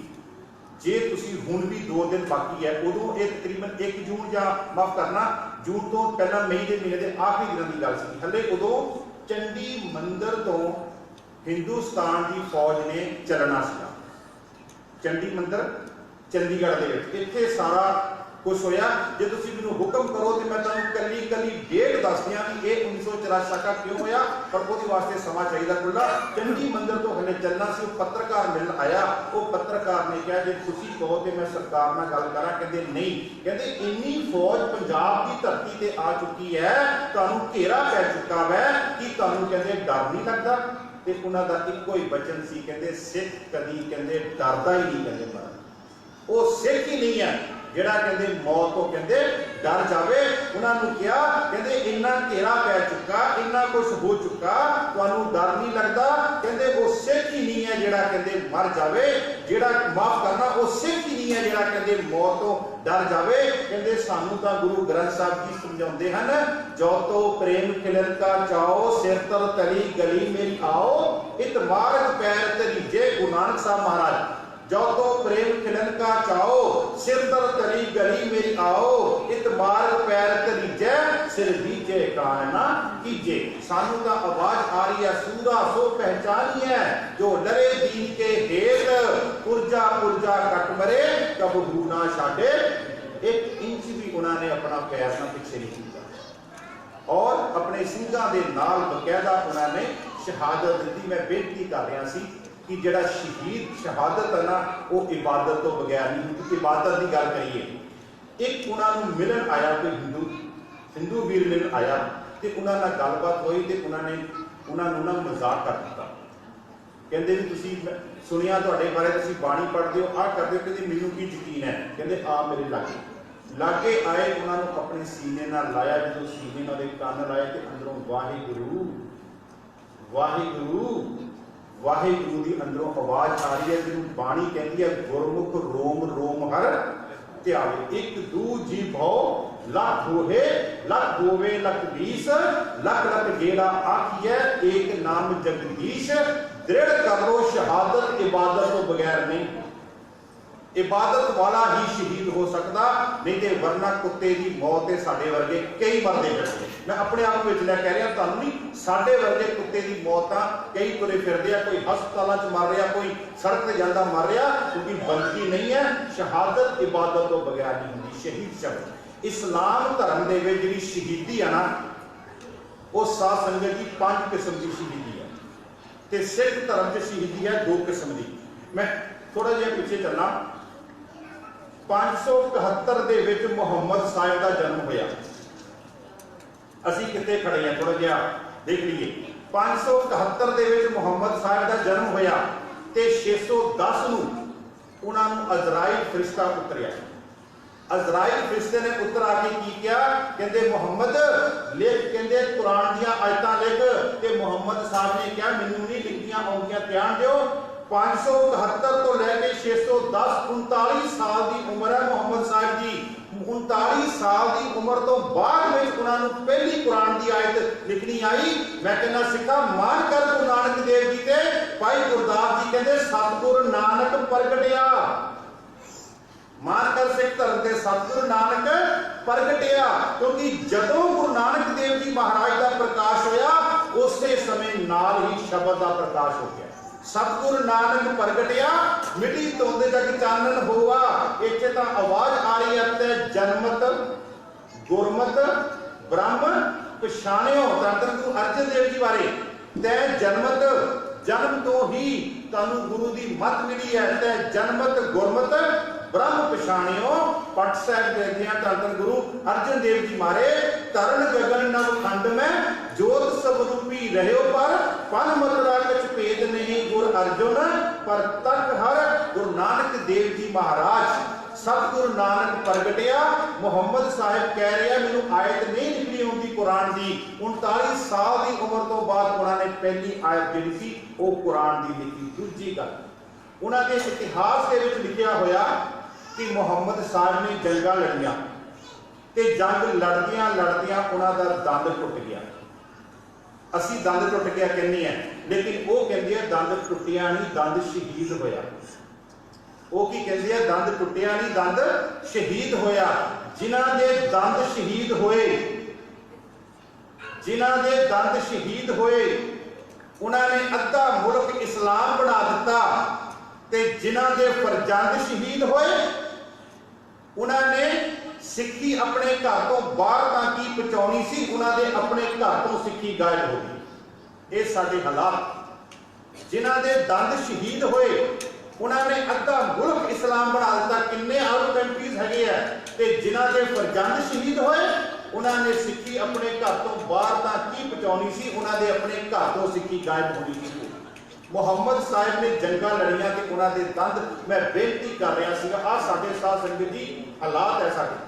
जे तुसी हुण भी 2 दिन बाकी है, उदों ये तकरीबन 1 जून या माफ करना जून तो पहला मई के महीने के आखिरी दिनों की गल सी, हले उदों चंडी मंदिर तो हिंदुस्तान की फौज ने चलना सीगा। चंडी मंदिर चंडीगढ़ के इत्थे सारा कुछ होया। जे तुसी मैनूं हुक्म करो तो मैं तुहानूं कली कली डेट दस दियां कि ये 1984 क्यों होया, पर वो वास्ते समा चाहिए खुला। चंडी मंदिर तो हले चलना सी, पत्रकार मिलण आया। वो पत्रकार ने कहा जे तुसी कहो तो मैं सरकार नाल गल करा, कहते नहीं, कहते इन्नी फौज पंजाब की धरती ते आ चुकी है, तुहानूं घेरा पै चुका है कि तुहानूं कहते डर नहीं लगता। ते उन्हां दा इक्को ही वचन सी, कहते सिख कदी कहते डरदा ही नहीं, कहते मरन वो सिख ही नहीं है जिहड़ा कहते मौत तो कहते डर जावे। उन्होंने कहा कहते इन्ना घेरा पै चुका, इन्ना कुछ हो चुका, तुहानूं डर नहीं लगता। कहते वो सिख ही नहीं है जिहड़ा कहते मर जावे, जिहड़ा माफ करना वो सिख ही नहीं है जिहड़ा कहते मौत तो डर जावे। कहते सानू तां गुरु ग्रंथ साहब जी समझाउंदे हन, जो तो प्रेम खिलन का चाओ, सिर तर तली गली मेरी आओ, इत मार्ग पैर तरीजे। गुरु नानक साहब महाराज, जो तो प्रेम खिलन का चाओ, सिर तर तली गली मेरी आओ, इत मार्ग पैर तरीजे, सिर दीजे काना कीजे। सानू ता आवाज आ रही है, सूरा सो पहचानी है, जो डरे दीन के हेत, पुरजा पुरजा कट मरे, कब ना छाड़े। 1 इंच भी उन्होंने अपना पैर ना पीछे नहीं किया और अपने सिंघां दे नाल बकायदा उन्होंने शहादत दी। मैं बेनती कर रहा सी कि जिहड़ा शहीद शहादत है ना, वो इबादत तो बगैर नहीं, क्योंकि इबादत की गल करिए। एक उन्होंने मिलन आया, कोई हिंदू वीर मिलन आया, तो उन्होंने गलबात हुई तो उन्होंने मजाक कर दिता। कहते भी तुसी सुनिया तुहाडे बारे, तुसी बाणी पढ़ते हो, आ करते हो, कहते मैनूं की यकीन है, कहते आ मेरे लागे आए, उन्होंने अपने सीने नाल लाया। जो सीने नाल कंन लाए तो अंदरों वाहिगुरू वाहिगुरू वाहिगुरू की अंदरों आवाज आ रही है, जिन्होंने बाणी कहती है गुरमुख रोम रोम हर त्यावे। एक दू जी भौ लख होए, लख होवे लख 20, लख लख गेड़ा आखिए, एक नाम जगदीश। दृढ़ कर लो शहादत, इबादत तो बगैर नहीं। इबादत वाला ही शहीद हो सकता, नहीं तो वरना कुत्ते की मौत है। साडे वर्गे कई मरदे फिरदे, मैं अपने आप में कह रहा तुहानूं नहीं, साडे वर्गे कुत्ते की मौत कई तुरे फिरदे, कोई हस्पतालों च मर रहा, कोई सड़क पर जाता मर रहा, क्योंकि बंदगी नहीं है। शहादत इबादत तो बगैर नहीं होती। शहीद शब्द इस्लाम धर्म दे विच जिहड़ी शहीदी है ना, वो साध संगत जी 5 किस्म की शहीदी है, तो सिख धर्म च शहीदी है 2 किस्म की। मैं थोड़ा जिहा पिछे चलना। 571 दे विच मुहम्मद साहिब का जन्म होया। असीं कित्थे खड़े हैं, थोड़ा जिहा देख लीए। 571 दे विच मुहम्मद साहिब का जन्म होया ते 610 नूं उन्हां नूं अजराइल फरिश्ता उतरिया। अजराइल फरिश्ते ने उतर आके की किया, कहते मुहम्मद लिख, कहते कुरान दियां आयतां लिख। ते मुहम्मद साहब ने कहा मैनूं नहीं लिखियां आउंदियां, ध्यान दिओ। 571 तो लैके 610 39 साल की उम्र है मुहम्मद साहब जी। 39 साल की उम्र तो बाद में उन्होंने पहली कुरान की आयत लिखनी आई। मैं कहना सिखा मान कर गुरु नानक देव जी ते भाई गुरदास जी कहते सतगुरु नानक प्रगटिया। मान कर सिख धर्म के सतगुरु नानक प्रगटिया, क्योंकि जदों गुरु नानक देव जी महाराज का प्रकाश होया, उसे समय नाल ही शब्द का प्रकाश हो गया। सतगुरु नानक प्रगटिया, मिट्टी तोंदे जग चानन होवा। इत्थे तां आवाज आ रही है, ते जन्मत गुरमत ब्रह्म पछाणियो। धन गुरु अर्जन देव जी बारे, ते जन्मत जन्म तो ही तानू गुरु की मत मिली है, ते जन्मत गुरमत ब्रह्म पछाणियो। पट साहब देखते हैं धन गुरु अर्जन देव जी मारे, तरन गगन नव खंड में जोत स्वरूपी रहो, पर पन मतरा कछ भेद नहीं गुर अर्जुन पर तक हर। गुरु नानक देव जी महाराज सतगुरु नानक प्रगटिया। मुहम्मद साहिब कह रहे हैं मैनू आयत नहीं निकली होंगी कुरान की। 39 साल की उम्र तो बाद उन्होंने पहली आयत जी सी वो कुरान की लिखी। दूजी गल उन्होंने इतिहास के विच लिखिया होया कि मुहम्मद साहब ने जंगा लड़िया ते जंग लड़दियां लड़दियां उन्हों का दंद टुट गया। असी दंद टुट गया कहने हैं, लेकिन वो कहते हैं दंद टुटिया नहीं, दंद शहीद होया। वो की कहते हैं दंद टुटिया नहीं, दंद शहीद होया। जिन्हां दे दंद शहीद होए, जिन्हां दे दंद शहीद होए, उन्होंने अद्धा मुल्क इस्लाम बना दिता। ते जिन्हां दे फरजंद शहीद होए, उन्होंने सिक्खी अपने घर तो बाहर तक की पहुंचानी सी, उन्होंने अपने घर तो सिक्खी गायब हो गई। ये साडे हालात। जिन्हां दे दंद शहीद होए, उन्होंने अद्धा मुल्क इस्लाम बना दिता। किन्ने अरब कंट्रीज है, ते जिन्हां दे फरजंद शहीद होए, उन्होंने सिक्खी अपने घर तो बाहर तक की पहुंचानी सी, उन्होंने अपने घर तो सिक्खी गायब होनी सी। मुहम्मद साहिब ने जंगा लड़ियां ते उन्होंने दंद, मैं बेनती कर रहा सीगा, आ साडे साथ संगत जी हालात है साडे।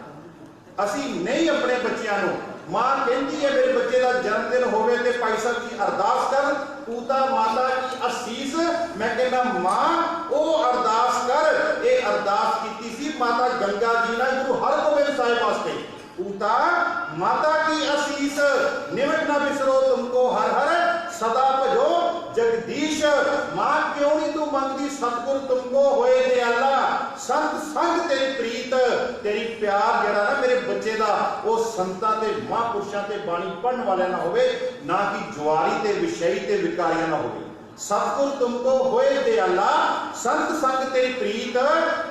असी नहीं अपने बच्चों को, मां कहती है मेरे बच्चे का जन्मदिन होवे ते भाई साहब की अरदास कर, पूता माता की असीस। मैं कहना मां ओ अरदास कर, ये अरदास की सी माता गंगा जी ने गुरु हरगोबिंद साहिब वास्ते। पूता माता की असीस, निमिट न बिसरो तुमको हर हर, सदा भजो जगदीश। मां क्यों नहीं तू मंगती, सतगुर तुमको होए दयाला, संत संग तेरी प्रीत, तेरी प्यार जड़ा ना मेरे बच्चे का वो संतां ते महापुरुषां ते बाणी पढ़न वाले ना होवे, ना कि जुआरी ते विषयी ते विकारियां ना होवे। सतगुर तुमको होए दयाला, संत संग तेरी प्रीत,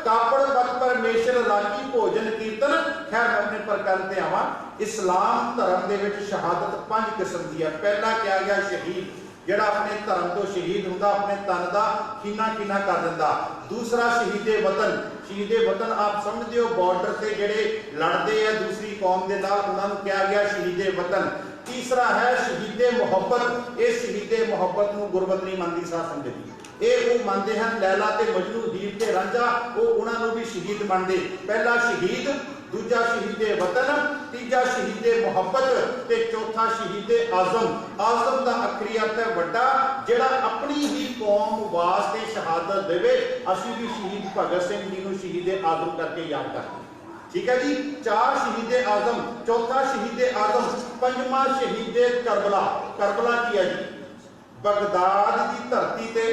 कापड़ पत परमेश्वर राखी भोजन कीर्तन। खैर मैं अपने प्रकरण ते आवां। इस्लाम धर्म दे विच शहादत 5 किस्म दी है। पहला क्या गया शहीद, जिहड़ा अपने धर्म तो शहीद हुंदा, अपने तन का कीना कीना कर दिंदा। दूसरा शहीदे वतन, शहीदे वतन आप समझते हो बॉर्डर से जिहड़े लड़ते हैं दूसरी कौम के नाल, उन्होंने क्या गया शहीदे वतन। तीसरा है शहीदे मुहब्बत, इस शहीदे मुहब्बत को गुरबत नहीं मानती साथ संगत। ये वो मानते हैं लैला ते मजनू, हीर ते रांझा, वो उन्होंने भी शहीद मानते। पहला शहीद, दूजा शहीदे वतन, तीजा शहीदे मुहब्बत ते चौथा शहीदे आजम। आजम का अखरी अर्थ है वड्डा, जिहड़ा अपनी ही कौम वास्ते शहादत देवे। असीं भी शहीद भगत सिंह जी को शहीदे आजम करके याद करते। ठीक है जी, 4 शहीदे आजम, चौथा शहीदे आजम, पंजवां शहीदे करबला। करबला की है जी, बगदाद की धरती ते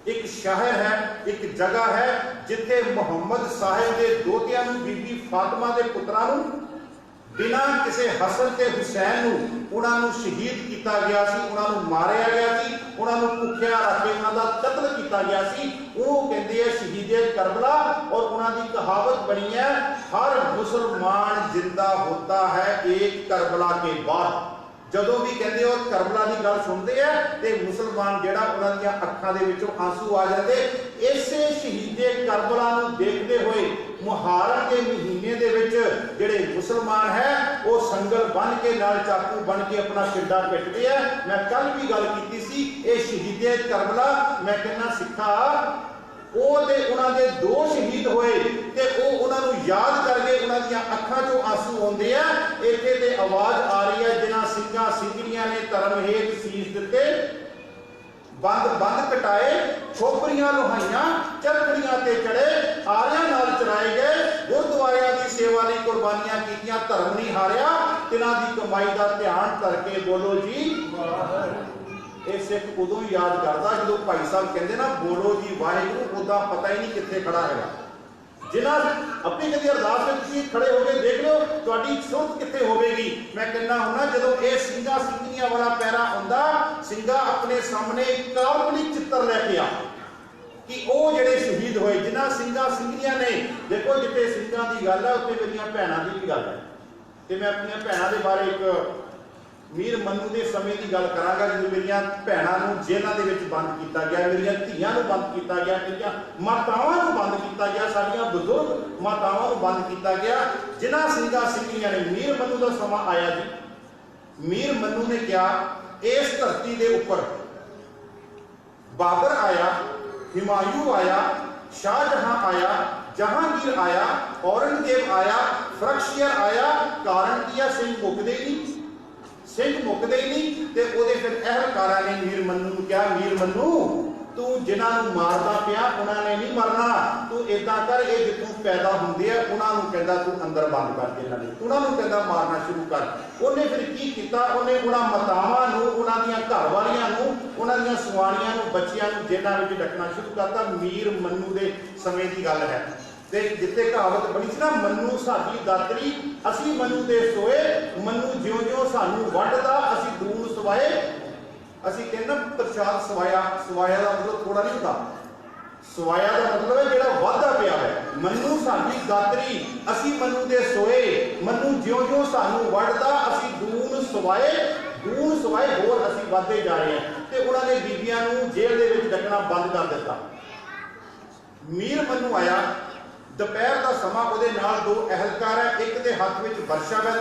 एक शहर है, एक जगह है जिथे मुहम्मद साहिब के दोतियां नूं, बीबी फातिमा के पुत्रां नूं बिना किसी हसन ते हुसैन नूं उन्होंने शहीद किया गया सी, उन्होंने मारिया गया सी, उन्होंने भुखिया रख के उन्होंने कत्ल किया गया सी। वो कहते हैं शहीदे करबला। और उन्होंने कहावत बनी है, हर मुसलमान जिंदा होता है एक करबला के बाद। जदों भी कहते हो करबला की गल सुनते हैं तो मुसलमान जिहड़ा उन्होंने अखां दे विचों आंसू आ जाते। इसे शहीदे करबला नूं देखते हुए मुहर्रम के महीने दे विच जिहड़े मुसलमान है वो संगल बन के नाल चाकू बन के अपना शिड्डा पिटते हैं। मैं कल भी गल की सी, ये शहीदे करबला मैं कहना सिखा उन्होंने 2 शहीद होए ते उन्होंने याद करके उन्होंने अखां चों आंसू आउंदे आ। इत्थे ते आवाज आ रही है, जिन्हां सिंघां सिंघड़ियां ने धर्म हेत सीस दिते, बंद बंद कटाए, छोपरियां लुहाइयां, चरखड़ियां ते चढ़े, आरियां नाल चराए गए, गुरुद्वारियां दी सेवा लई कुर्बानियां कीतियां, धर्म नहीं हारिया, तिन्हां दी कमाई दा ध्यान करके बोलो जी। ये सिख उदों ही याद करता जो भाई साहब कहते ना बोलो जी वाहिगुरू, उदा पता ही नहीं कितने खड़ा है। जिन्हें अपनी कभी अरदास में खड़े हो गए देख लो थोड़ी सुरत कितने होगी। मैं कहना हूं जो ये सिंघा सिंघियां वाला पैरा आंदा, सिंघा अपने सामने काल्पनिक चित्र लैके आ कि वो जिहड़े शहीद होए, जिन्हां सिंघा सिंघियां ने। देखो जिथे सिंघां की गल है उत्थे मेरियां भैणां की भी गल है, तो मैं अपनी भैणां के बारे एक मीर मनु के समय की गल करांगा। जो मेरिया भैणां नूं जेलों के विच बंद किया गया, मेरिया धीआं नूं बंद किया गया, मेरिया मातावां नूं बंद किया गया, साडियां बजुर्ग मातावां नूं बंद किया गया, जिन्हां सिंघां सिंघियां ने। मीर मनु का समा आया जी। मीर मनु ने क्या इस धरती के उपर बाबर आया, हिमायू आया, शाहजहां आया, जहांगीर आया, औरंगजेब आया, फरख्शियर आया, कारण की है सिंह मुकदे नहीं, सिंह मुकदे ही नहीं। तो फिर अहलकारा ने मीर मनु क्या, मीर मनु ਤੂੰ ਜਿਨ੍ਹਾਂ ਨੂੰ ਮਾਰਦਾ ਪਿਆ ਉਹਨਾਂ ਨੇ ਨਹੀਂ ਮਰਨਾ, ਤੂੰ ਇਦਾਂ ਕਰ, ਇਹ ਜਿੱਥੋਂ ਪੈਦਾ ਹੁੰਦੇ ਆ ਉਹਨਾਂ ਨੂੰ ਕਹਿੰਦਾ ਤੂੰ ਅੰਦਰ ਬੰਦ ਕਰ ਦੇ, ਉਹਨਾਂ ਨੂੰ ਕਹਿੰਦਾ ਮਾਰਨਾ ਸ਼ੁਰੂ ਕਰ। ਉਹਨੇ ਫਿਰ ਕੀ ਕੀਤਾ, ਉਹਨੇ ਉਹਨਾਂ ਮਾਤਾਵਾਂ ਨੂੰ, ਉਹਨਾਂ ਦੀਆਂ ਘਰ ਵਾਲੀਆਂ ਨੂੰ, ਉਹਨਾਂ ਦੀਆਂ ਸੁਆਣੀਆਂ ਨੂੰ, ਬੱਚਿਆਂ ਨੂੰ ਜੇਲ੍ਹਾਂ ਵਿੱਚ ਡੱਕਣਾ ਸ਼ੁਰੂ ਕਰਤਾ। ਮੀਰ ਮੰਨੂ ਦੇ ਸਮੇਂ ਦੀ ਗੱਲ ਹੈ, ਤੇ ਜਿੱਥੇ ਕਹਾਵਤ ਬਣੀ ਸੀ ਨਾ, ਮੰਨੂ ਸਾਡੀ ਦਾਤਰੀ ਅਸੀਂ ਮੰਨੂ ਦੇ ਸੋਏ, ਮੰਨੂ ਜਿਉਂ ਜਿਉਂ ਸਾਨੂੰ ਵੱਢਦਾ ਅਸੀਂ ਦੂਣ ਸਵਾਏ। ਅਸੀਂ ਕਹਿੰਦਾ ਪ੍ਰਸ਼ਾਦ ਸਵਾਇਆ, ਸਵਾਇਆ ਦਾ ਮਤਲਬ ਥੋੜਾ ਨਹੀਂ ਹੁੰਦਾ, ਸਵਾਇਆ ਦਾ ਮਤਲਬ ਹੈ ਜਿਹੜਾ ਵਾਧਾ ਪਿਆ ਹੈ। ਮੰਨੂ ਸਾਡੀ ਦਾਤਰੀ ਅਸੀਂ ਮੰਨੂ ਦੇ ਸੋਏ, ਮੰਨੂ ਜਿਉਂ ਜਿਉਂ ਸਾਨੂੰ ਵੱਢਦਾ ਅਸੀਂ ਦੂਣ ਸਵਾਏ, ਦੂਣ ਸਵਾਏ ਹੋਰ ਅਸੀਂ ਵੱਧਦੇ ਜਾ ਰਹੇ ਹਾਂ। ਤੇ ਉਹਨਾਂ ਨੇ ਬੀਬੀਆਂ ਨੂੰ ਜੇਲ੍ਹ ਦੇ ਵਿੱਚ ਡੱਕਣਾ ਬੰਦ ਕਰ ਦਿੱਤਾ। ਮੀਰ ਮੰਨੂ ਆਇਆ, ਦੁਪਹਿਰ ਦਾ ਸਮਾਂ, ਉਹਦੇ ਨਾਲ 2 ਅਹਿਲਕਾਰ ਹੈ, ਇੱਕ ਦੇ ਹੱਥ ਵਿੱਚ ਵਰਸ਼ਾ ਹੈ